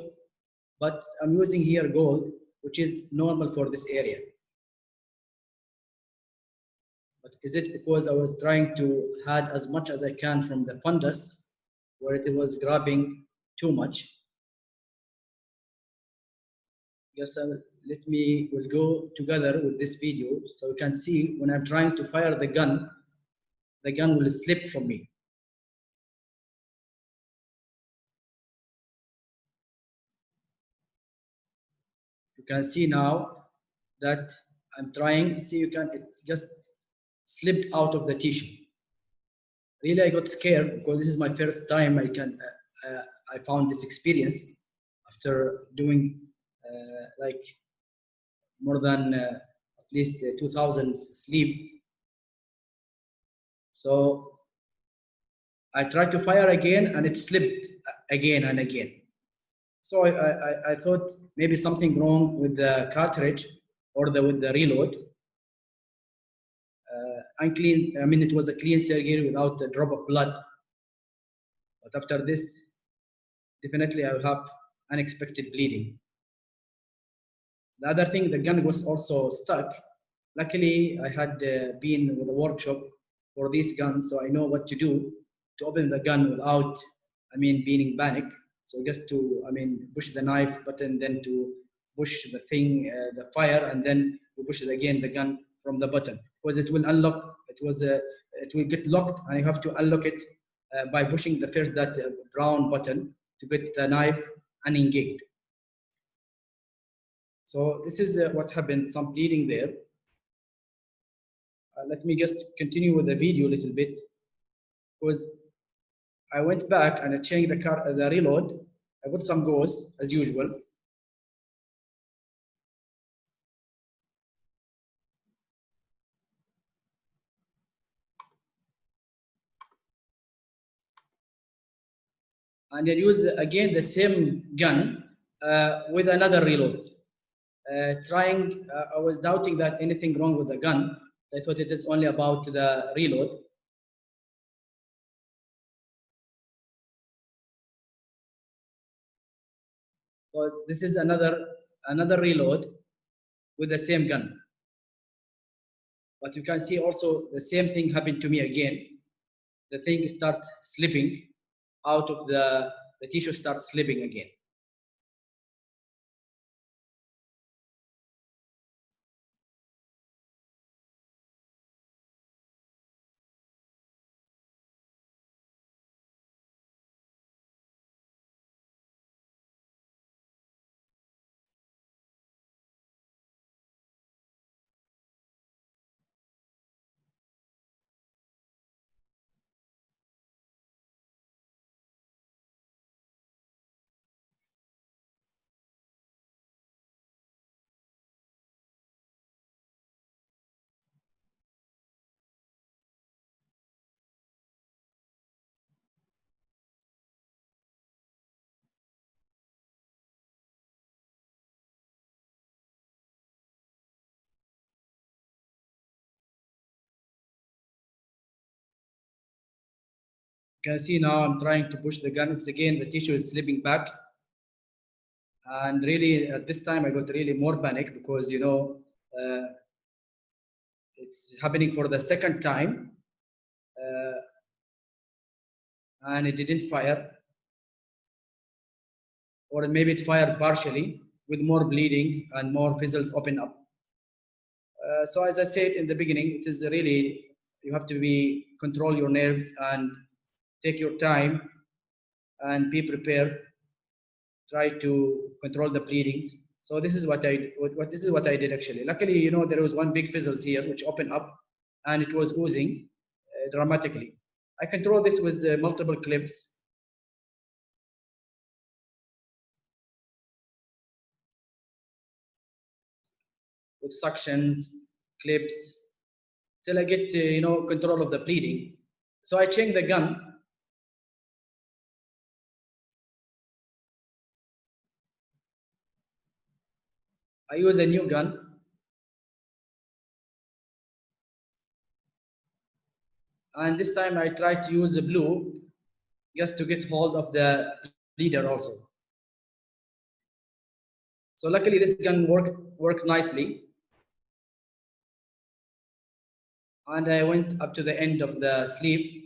but I'm using here gold, which is normal for this area. But is it because I was trying to add as much as I can from the fundus, where it was grabbing too much? Yes, we'll go together with this video so you can see when I'm trying to fire the gun will slip from me. You can see now that I'm trying, see it just slipped out of the tissue. Really, I got scared because this is my first time I found this experience after doing like more than at least 2,000 sleep. So I tried to fire again and it slipped again and again. So I thought maybe something wrong with the cartridge or with the reload. Unclean, I mean, it was a clean surgery without a drop of blood. But after this, definitely I will have unexpected bleeding. The other thing, the gun was also stuck. Luckily, I had been with a workshop for these guns, so I know what to do to open the gun without, being in panic. So just to, push the knife button, then to push the thing, the fire, and then you push it again, the gun from the button, because it will unlock. It will get locked, and you have to unlock it by pushing that brown button to get the knife unengaged. So this is what happened, some bleeding there. Let me just continue with the video a little bit, because I went back and I changed the reload. I put some gauze as usual. And I use again the same gun with another reload. I was doubting that anything wrong with the gun. I thought it is only about the reload. So this is another reload with the same gun. But you can see also the same thing happened to me again. The thing starts slipping out of the tissue, starts slipping again. You can see now I'm trying to push the gun. It's again, the tissue is slipping back. And really, at this time, I got really more panic because, it's happening for the second time. And it didn't fire. Or maybe it fired partially with more bleeding and more fizzles open up. So as I said in the beginning, it is really, you have to control your nerves and take your time and be prepared. Try to control the bleedings. So this is what I did actually. Luckily, there was one big fizzles here which opened up and it was oozing dramatically. I control this with multiple clips. With suctions, clips, till I get control of the bleeding. So I change the gun. I use a new gun. And this time I try to use the blue just to get hold of the bleeder also. So luckily this gun worked nicely. And I went up to the end of the sleeve.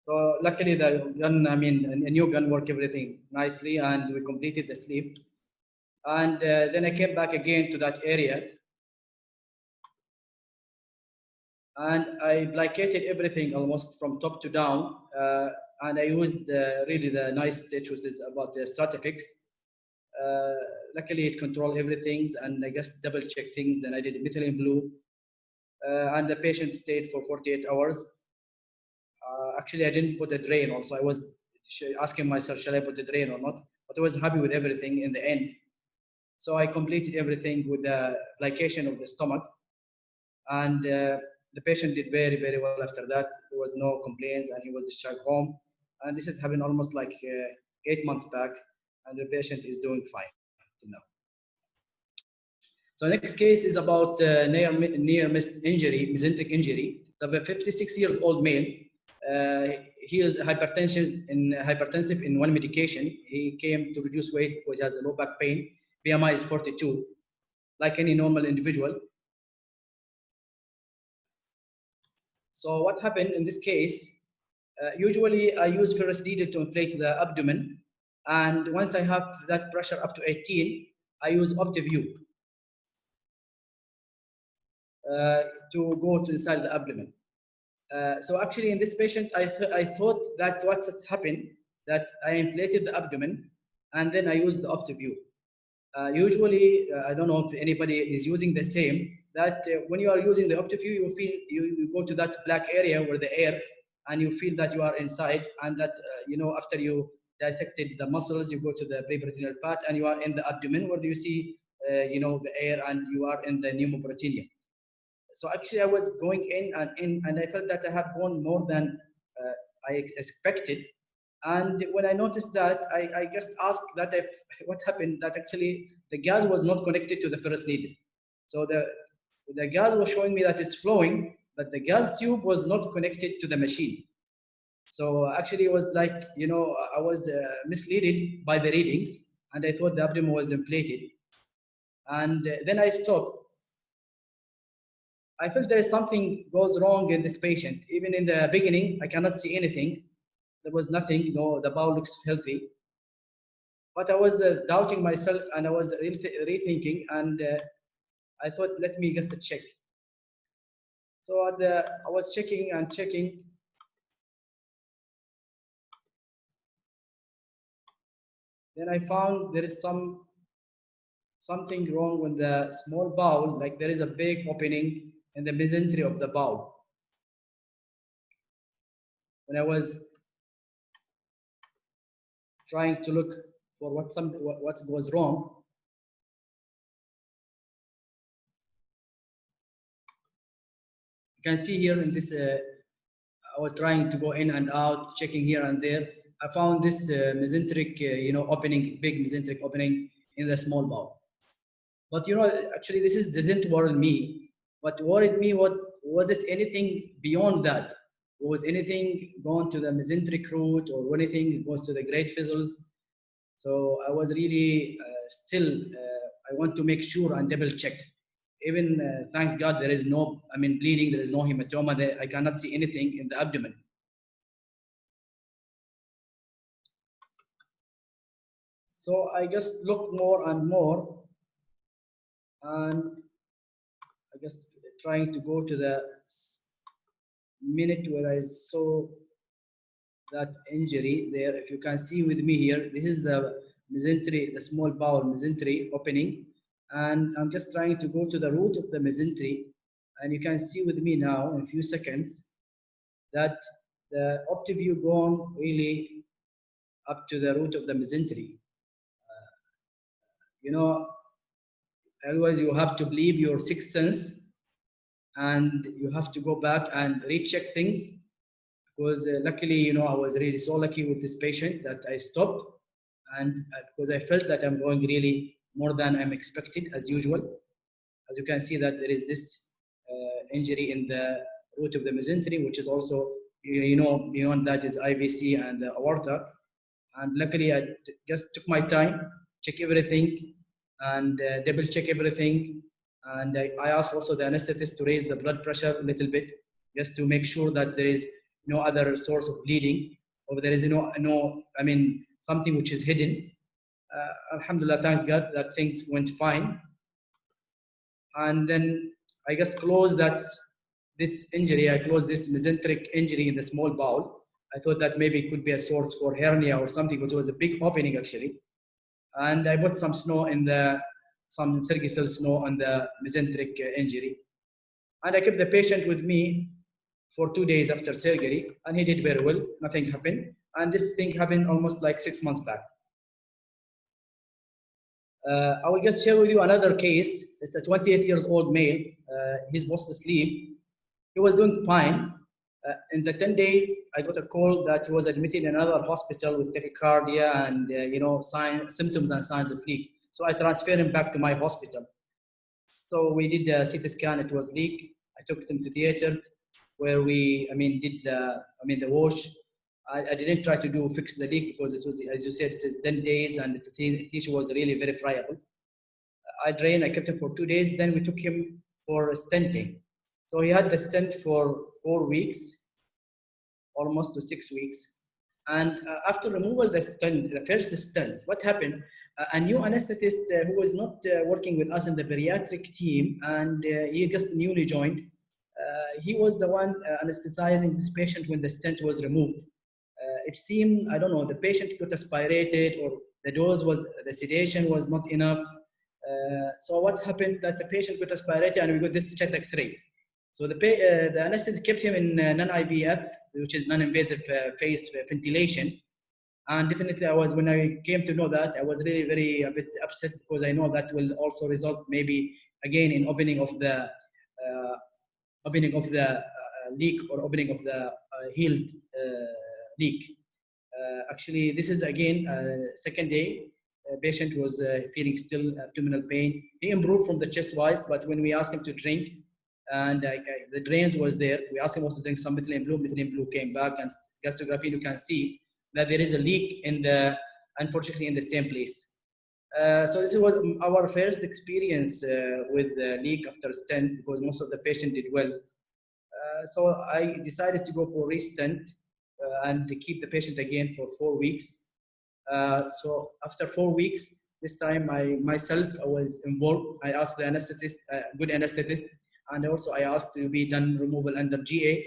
So luckily the gun, I mean, a new gun worked everything nicely, and we completed the sleeve. And then I came back again to that area, and I plicated everything almost from top to down. And I used really the nice stitch, which is about the Stratifix. Luckily it controlled everything, and I just double checked things. Then I did methylene blue, and the patient stayed for 48 hours. Actually, I didn't put a drain also. I was asking myself, shall I put a drain or not? But I was happy with everything in the end. So I completed everything with the plication of the stomach. And the patient did very, very well after that. There was no complaints, and he was discharged home. And this has happened almost like 8 months back, and the patient is doing fine now. So next case is about near miss injury, mesenteric injury. It's a 56-year-old male. He is hypertensive in one medication. He came to reduce weight because he has a low back pain. BMI is 42, like any normal individual. So what happened in this case? Usually I use ferrous needle to inflate the abdomen, and once I have that pressure up to 18, I use OptiView to go to inside the abdomen. So actually in this patient, I thought that what's happened, that I inflated the abdomen and then I used the OptiView. Usually, I don't know if anybody is using the same, that when you are using the OptiView, you feel, you go to that black area where the air, and you feel that you are inside, and that, after you dissected the muscles, you go to the preperitoneal fat and you are in the abdomen where you see, the air, and you are in the pneumoperitoneum. So actually I was going in, and I felt that I have gone more than I expected. And when I noticed that, I just asked that if what happened, that actually the gas was not connected to the ferrous needle. So the gas was showing me that it's flowing, but the gas tube was not connected to the machine. So actually it was like, I was misled by the readings, and I thought the abdomen was inflated. And then I stopped. I felt there is something goes wrong in this patient. Even in the beginning, I cannot see anything. There was nothing, the bowel looks healthy. But I was doubting myself, and I was rethinking, and I thought, let me just check. So I was checking and checking. Then I found there is something wrong with the small bowel, like there is a big opening in the mesentery of the bowel. When I was trying to look for what goes wrong, you can see here in this, I was trying to go in and out, checking here and there. I found this mesenteric, opening, big mesenteric opening in the small bowel. But actually this doesn't worry me. What worried me, was it anything beyond that? Was anything going to the mesenteric root, or anything goes to the great fizzles? So I was really still, I want to make sure and double check. Even thanks God, there is no, bleeding, there is no hematoma there. I cannot see anything in the abdomen. So I just looked more and more, and I just trying to go to the minute where I saw that injury there. If you can see with me here, this is the mesentery, the small bowel mesentery opening, and I'm just trying to go to the root of the mesentery, and you can see with me now in a few seconds that the OptiView gone really up to the root of the mesentery. Otherwise you have to believe your sixth sense, and you have to go back and recheck things, because luckily, I was really so lucky with this patient that I stopped, And because I felt that I'm going really more than I'm expected as usual. As you can see that there is this injury in the root of the mesentery, which is also, beyond that is IVC and aorta. And luckily I just took my time, check everything and double check everything. And I asked also the anesthetist to raise the blood pressure a little bit, just to make sure that there is no other source of bleeding, or there is something which is hidden. Alhamdulillah, thanks God that things went fine. And then I just closed this injury. I closed this mesenteric injury in the small bowel. I thought that maybe it could be a source for hernia or something, which was a big opening actually. And I put some snow some surgical snow on the mesenteric injury. And I kept the patient with me for 2 days after surgery, and he did very well. Nothing happened. And this thing happened almost like 6 months back. I will just share with you another case. It's a 28 years old male. He's lost sleep. He was doing fine. In the 10 days, I got a call that he was admitted in another hospital with tachycardia and symptoms and signs of leak. So I transferred him back to my hospital. So we did a CT scan. It was leak. I took him to theaters where we did the wash. I didn't try to fix the leak because it was, as you said, it says 10 days and the tissue was really very friable. I kept him for 2 days. Then we took him for stenting. So he had the stent for 4 weeks, almost to 6 weeks. And after removal the stent, the first stent, what happened? A new anesthetist who was not working with us in the bariatric team, and he just newly joined, he was the one anesthetizing this patient when the stent was removed. It seemed, I don't know, the patient got aspirated, or the sedation was not enough. So what happened that the patient got aspirated and we got this chest X-ray. So the anesthetist kept him in non-IVF, which is non-invasive phase ventilation. And definitely when I came to know that, I was really a bit upset, because I know that will also result maybe again in opening of the leak, or opening of the healed leak. Actually, this is again second day. Patient was feeling still abdominal pain. He improved from the chest wise, but when we asked him to drink, and the drains was there, we asked him also to drink some methylene blue. Methylene blue came back, and gastrography, you can see that there is a leak unfortunately in the same place. So this was our first experience with the leak after stent, because most of the patient did well. So I decided to go for re-stent and keep the patient again for 4 weeks. So after 4 weeks, this time I was involved. I asked the anesthetist, good anesthetist, and also I asked to be done removal under GA,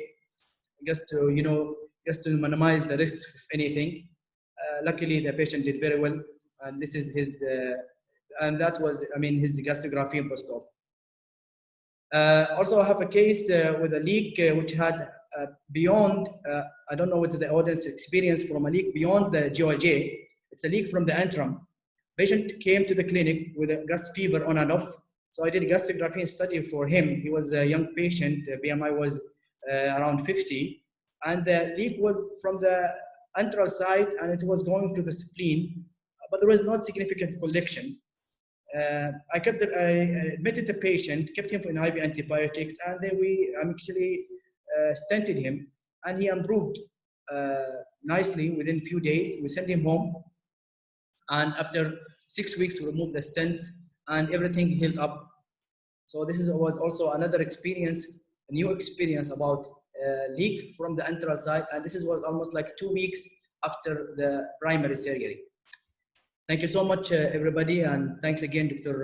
just to minimize the risks of anything. Luckily, the patient did very well, and this is his, and that was, his gastrography and post-op. Also, I have a case with a leak which had beyond, I don't know what's the audience experience from a leak beyond the GOJ. It's a leak from the antrum. Patient came to the clinic with a gas fever on and off. So I did a gastrography study for him. He was a young patient. BMI was around 50. And the leak was from the antral side, and it was going to the spleen, but there was not significant collection. I admitted the patient, kept him for IV antibiotics, and then we actually stented him, and he improved nicely within a few days. We sent him home, and after 6 weeks, we removed the stents, and everything healed up. So this was also another experience, a new experience about leak from the antral side, and this was almost like 2 weeks after the primary surgery. Thank you so much, everybody, and thanks again, Dr.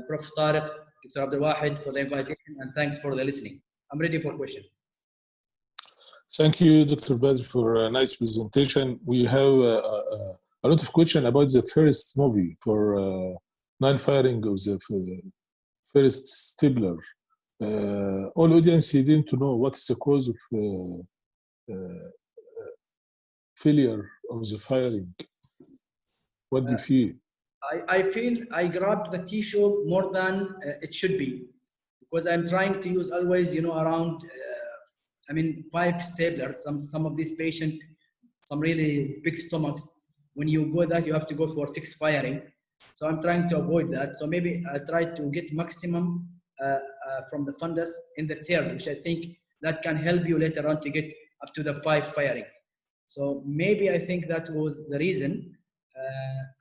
Prof. Tariq, Dr. Abdul Wahid, for the invitation, and thanks for the listening. I'm ready for questions. Thank you, Dr. Badr, for a nice presentation. We have a lot of questions about the first movie for non-firing of the first stapler. All audience need to know what is the cause of failure of the firing. What do you feel? I feel I grabbed the tissue more than it should be, because I'm trying to use always, around, 5 staplers. Some of these patients, some really big stomachs, when you go that, you have to go for 6 firing. So I'm trying to avoid that. So maybe I try to get maximum from the fundus in the third, which I think that can help you later on to get up to the 5 firing. So maybe I think that was the reason.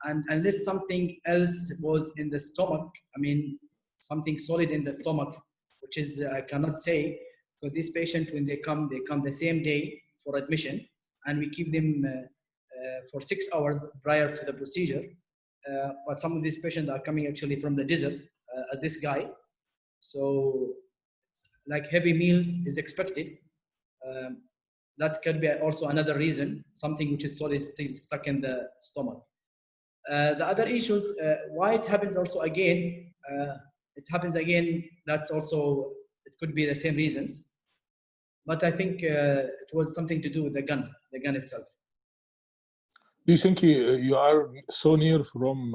And unless something else was in the stomach, I mean, something solid in the stomach, which is, I cannot say, because this patient, when they come the same day for admission, and we keep them for 6 hours prior to the procedure. But some of these patients are coming actually from the desert, as this guy. So like heavy meals is expected. That could be also another reason, something which is solid still stuck in the stomach. The other issues, why it happens also again, that's also, it could be the same reasons. But I think it was something to do with the gun itself. Do you think you are so near from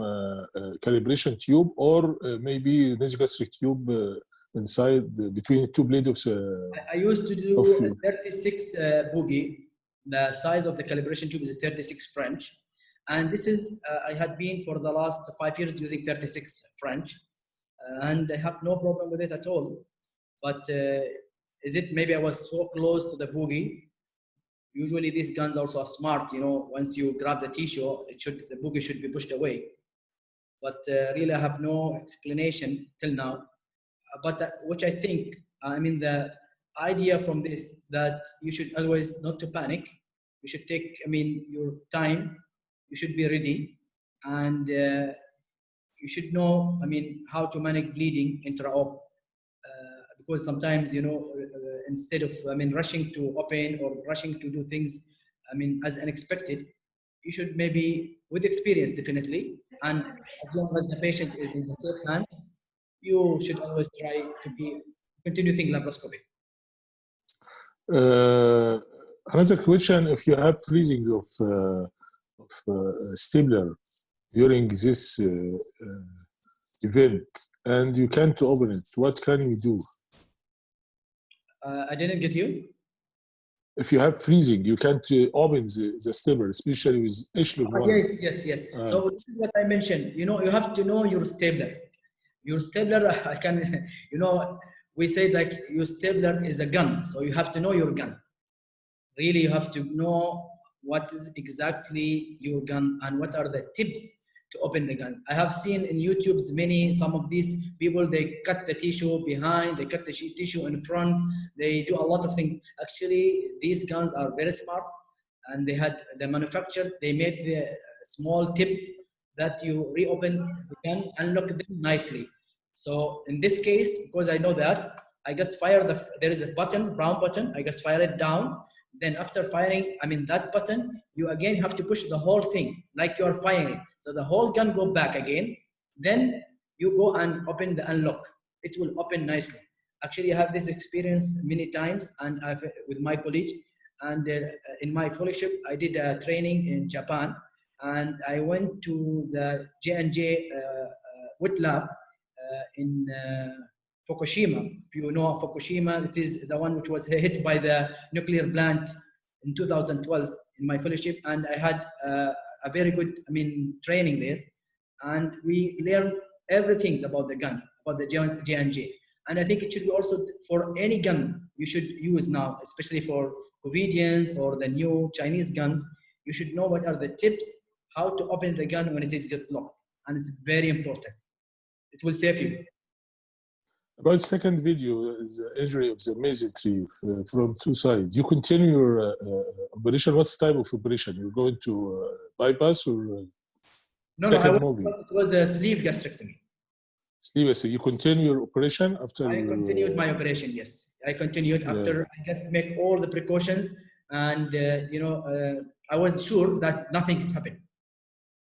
calibration tube, or maybe nasogastric tube inside between 2 blades of? I used to do 36 boogie. The size of the calibration tube is 36 French, and this is I had been for the last 5 years using 36 French, and I have no problem with it at all. But is it maybe I was so close to the boogie? Usually these guns also are smart, you know, once you grab the tissue, the boogie should be pushed away. But really I have no explanation till now. But which I think, I mean, the idea from this, that you should always not to panic. You should take, I mean, your time, you should be ready, and you should know, I mean, how to manage bleeding intra-op. Because sometimes, you know, instead of, I mean, rushing to open or rushing to do things, I mean, as unexpected, you should maybe, with experience, definitely, and as long as the patient is in the safe hands, you should always try to continue thinking laparoscopy. Another question: if you have freezing of stapler during this event and you can't open it, what can you do? I didn't get you. If you have freezing, you can't open the stapler, especially with echelon 1. Yes. So this is what I mentioned. You know, you have to know your stapler. Your stapler, I can, you know, we say like your stapler is a gun. So you have to know your gun. Really, you have to know what is exactly your gun and what are the tips to open the guns. I have seen in YouTube some of these people, they cut the tissue behind, they cut the tissue in front, they do a lot of things. Actually, these guns are very smart, and they had the manufacturer, they made the small tips that you reopen the gun, unlock them nicely. So in this case, because I know that, I just fire there is a button, brown button, I just fire it down. Then after firing, I mean that button, you again have to push the whole thing like you're firing. So the whole gun go back again. Then you go and open the unlock. It will open nicely. Actually, I have this experience many times, and with my colleague. And in my fellowship, I did a training in Japan, and I went to the J&J wet lab in Fukushima. If you know Fukushima, it is the one which was hit by the nuclear plant in 2012 in my fellowship, and I had a very good, I mean, training there, and we learned everything about the gun, about the J&J. And I think it should be also for any gun you should use now, especially for COVIDians or the new Chinese guns. You should know what are the tips, how to open the gun when it is get locked, and it's very important. It will save you. About second video is the injury of the mesentery from 2 sides. You continue your operation. What's type of operation? You're going to bypass or second movie? It was a sleeve gastrectomy. Sleeve gastrectomy. You continue your operation after? I continued my operation, yes. I continued after I just make all the precautions, and you know, I was sure that nothing is happening.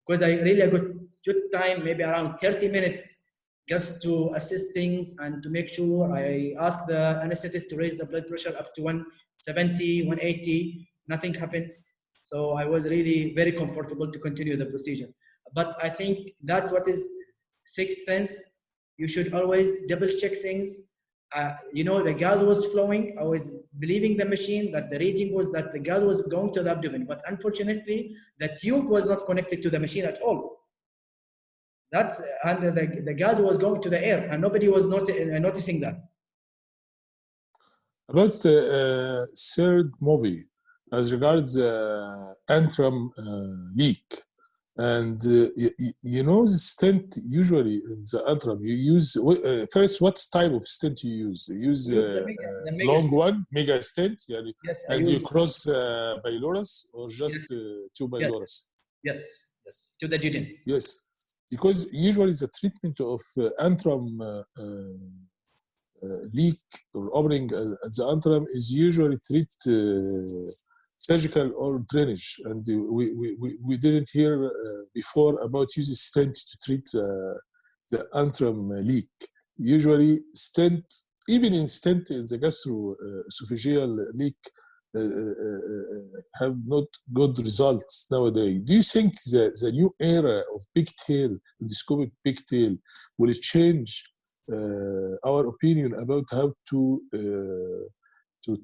Because I really got good time, maybe around 30 minutes, just to assist things and to make sure. I asked the anesthetist to raise the blood pressure up to 170, 180, nothing happened. So I was really very comfortable to continue the procedure. But I think that what is sixth sense, you should always double check things you know, the gas was flowing. I was believing the machine that the reading was that the gas was going to the abdomen, but unfortunately, the tube was not connected to the machine at all. And the gas was going to the air, and nobody was noticing that. About the third movie, as regards antrum leak, and you know, the stent usually in the antrum, you use first, what type of stent you use? You use the mega long stent. one, mega stent, yeah, Yes, and you cross pylorus or just two pylorus? Yes, to the duodenum. Yes, because usually the treatment of antrum leak or opening at the antrum is usually treat surgical or drainage, and we didn't hear before about using stent to treat the antrum leak. Usually stent, even in stent in the gastroesophageal leak, have not good results nowadays. Do you think the new era of pigtail, endoscopic pigtail, will change our opinion about how to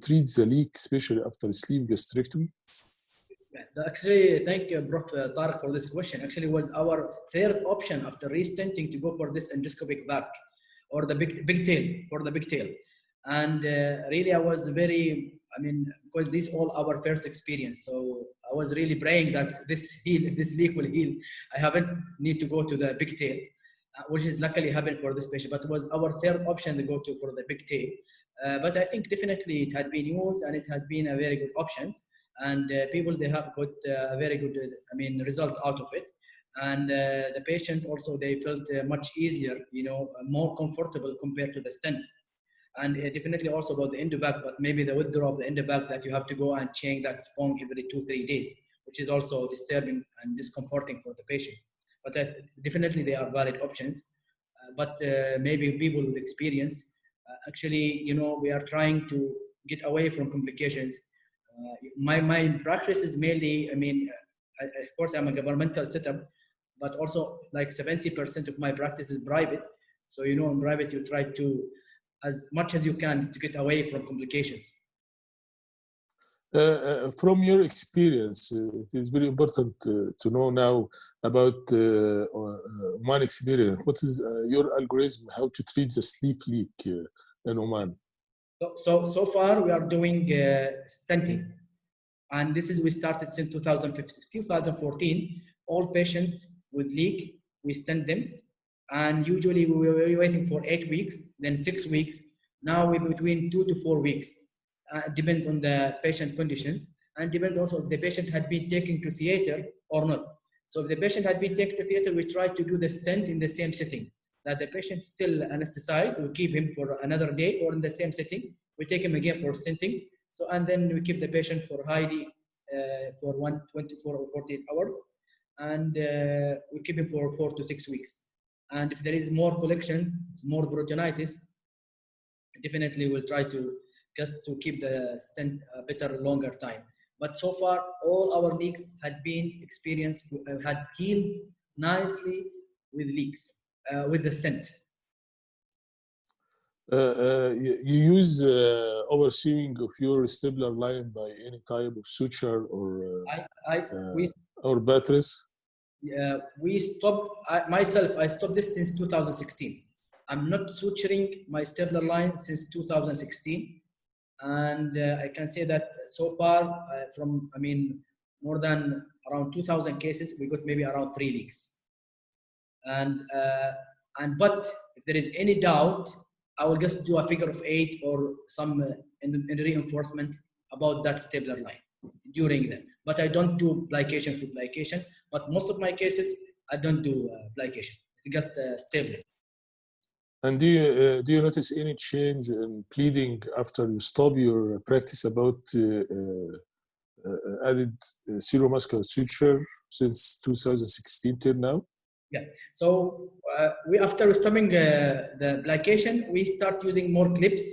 treat the leak, especially after sleeve gastrectomy? Actually, thank you, Prof. Tariq, for this question. Actually, was our third option after restenting to go for this endoscopic back, or the pigtail, for the pigtail. And really, I was very, because this is all our first experience. So I was really praying that this leak will heal. I haven't need to go to the pigtail, which is luckily happened for this patient, but it was our third option to go to for the pigtail. But I think definitely it had been used, and it has been a very good options. And people, they have got a very good, result out of it. And the patients also, they felt much easier, more comfortable compared to the stent. And definitely also about the endobag, but maybe the withdrawal of the endobag that you have to go and change that sponge every 2-3 days, which is also disturbing and discomforting for the patient. But definitely they are valid options. But maybe people with experience, actually, we are trying to get away from complications. My practice is mainly, of course, I'm a governmental setup, but also like 70% of my practice is private. So, in private, you try to, as much as you can, to get away from complications. From your experience, it is very important to know now about Oman experience. What is your algorithm, how to treat the sleeve leak in Oman? So far, we are doing stenting. And we started since 2014. All patients with leak, we stent them. And usually we were waiting for 8 weeks, then 6 weeks. Now we're between 2 to 4 weeks. Depends on the patient conditions, and depends also if the patient had been taken to theater or not. So if the patient had been taken to theater, we try to do the stent in the same setting. That the patient still anesthetized, we keep him for another day, or in the same setting, we take him again for stenting. So, and then we keep the patient for for 24 or 48 hours, and we keep him for 4 to 6 weeks. And if there is more collections, it's more peritonitis, definitely we'll try to just to keep the stent a better, longer time. But so far, all our leaks had been experienced, had healed nicely with leaks, with the stent. You use oversewing of your vestibular line by any type of suture or or batteries? We stopped, I stopped this since 2016. I'm not suturing my vestibular line since 2016. And I can say that so far, from more than around 2,000 cases, we got maybe around 3 leaks. But if there is any doubt, I will just do a figure of 8 or some in reinforcement about that vestibular line during them. But I don't do plication for plication. But most of my cases, I don't do plication. It's just stable. And do you notice any change in bleeding after you stop your practice about added seromuscular suture since 2016 till now? Yeah. So after stopping the plication, we start using more clips,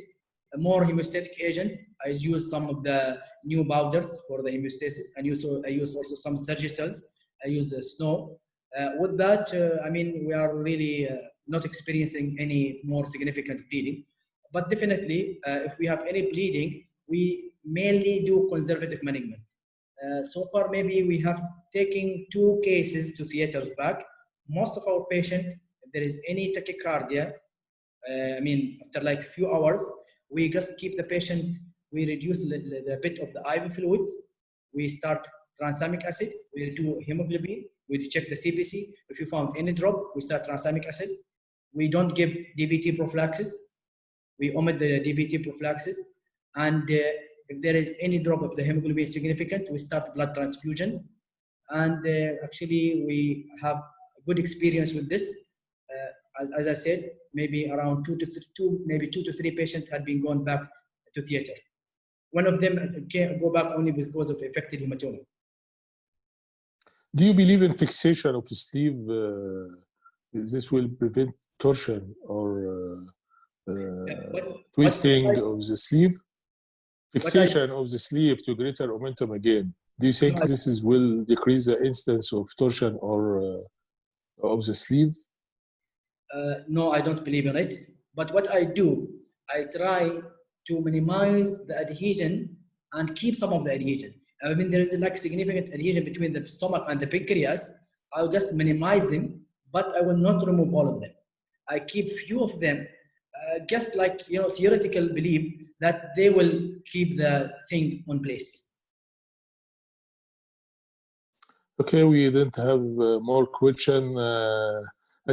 more hemostatic agents. I use some of the new powders for the hemostasis, and I use also some Surgicels. I use snow. With that, we are really not experiencing any more significant bleeding. But definitely, if we have any bleeding, we mainly do conservative management. So far, maybe we have taken 2 cases to theaters back. Most of our patients, if there is any tachycardia, I mean, after like a few hours, we just keep the patient, we reduce the bit of the IV fluids, we start tranexamic acid, we do hemoglobin, we check the CPC. If you found any drop, we start tranexamic acid. We don't give DVT prophylaxis. We omit the DVT prophylaxis. And if there is any drop of the hemoglobin significant, we start blood transfusions. And actually, we have good experience with this. As I said, maybe around 2 to 3 patients had been gone back to theater. One of them can go back only because of affected hematoma. Do you believe in fixation of the sleeve? This will prevent torsion or twisting of the sleeve? Fixation of the sleeve to greater momentum again. Do you think this will decrease the incidence of torsion or of the sleeve? No, I don't believe in it. But what I do, I try to minimize the adhesion and keep some of the adhesion. I mean, there is like significant adhesion between the stomach and the pancreas. I'll just minimize them, but I will not remove all of them. I keep few of them, just like, theoretical belief that they will keep the thing on place. Okay, we didn't have more question.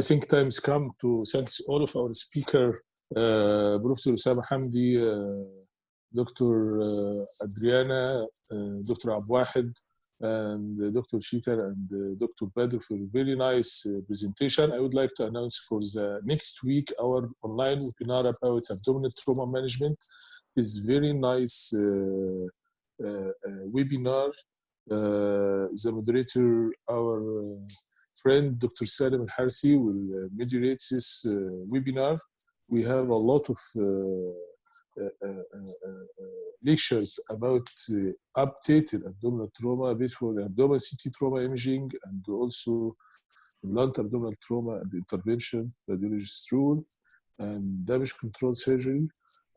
I think time has come to thank all of our speakers, Professor Osama Hamdi, Dr. Adriana, Dr. Abu Wahed, and Dr. Sheetar and Dr. Badr for a very nice presentation. I would like to announce for the next week our online webinar about abdominal trauma management. It's very nice webinar. The moderator, our friend Dr. Salim Al-Harsi, will moderate this webinar. We have a lot of lectures about updated abdominal trauma, both for abdominal CT trauma imaging and also blunt abdominal trauma and intervention, radiologist rule, and damage control surgery.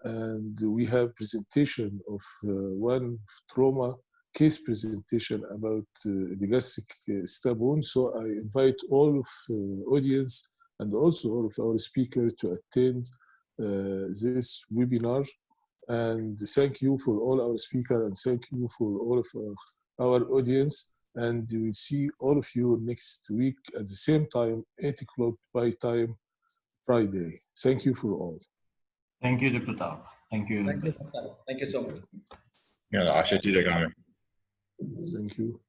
And we have presentation of one trauma case presentation about epigastric stab wound. So I invite all of audience and also all of our speakers to attend this webinar. And thank you for all our speakers and thank you for all of our audience. And we will see all of you next week at the same time, 8 o'clock by time, Friday. Thank you for all. Thank you, Dr. Tariq. Thank you. Thank you so much. يلا 10 دقائق. Thank you.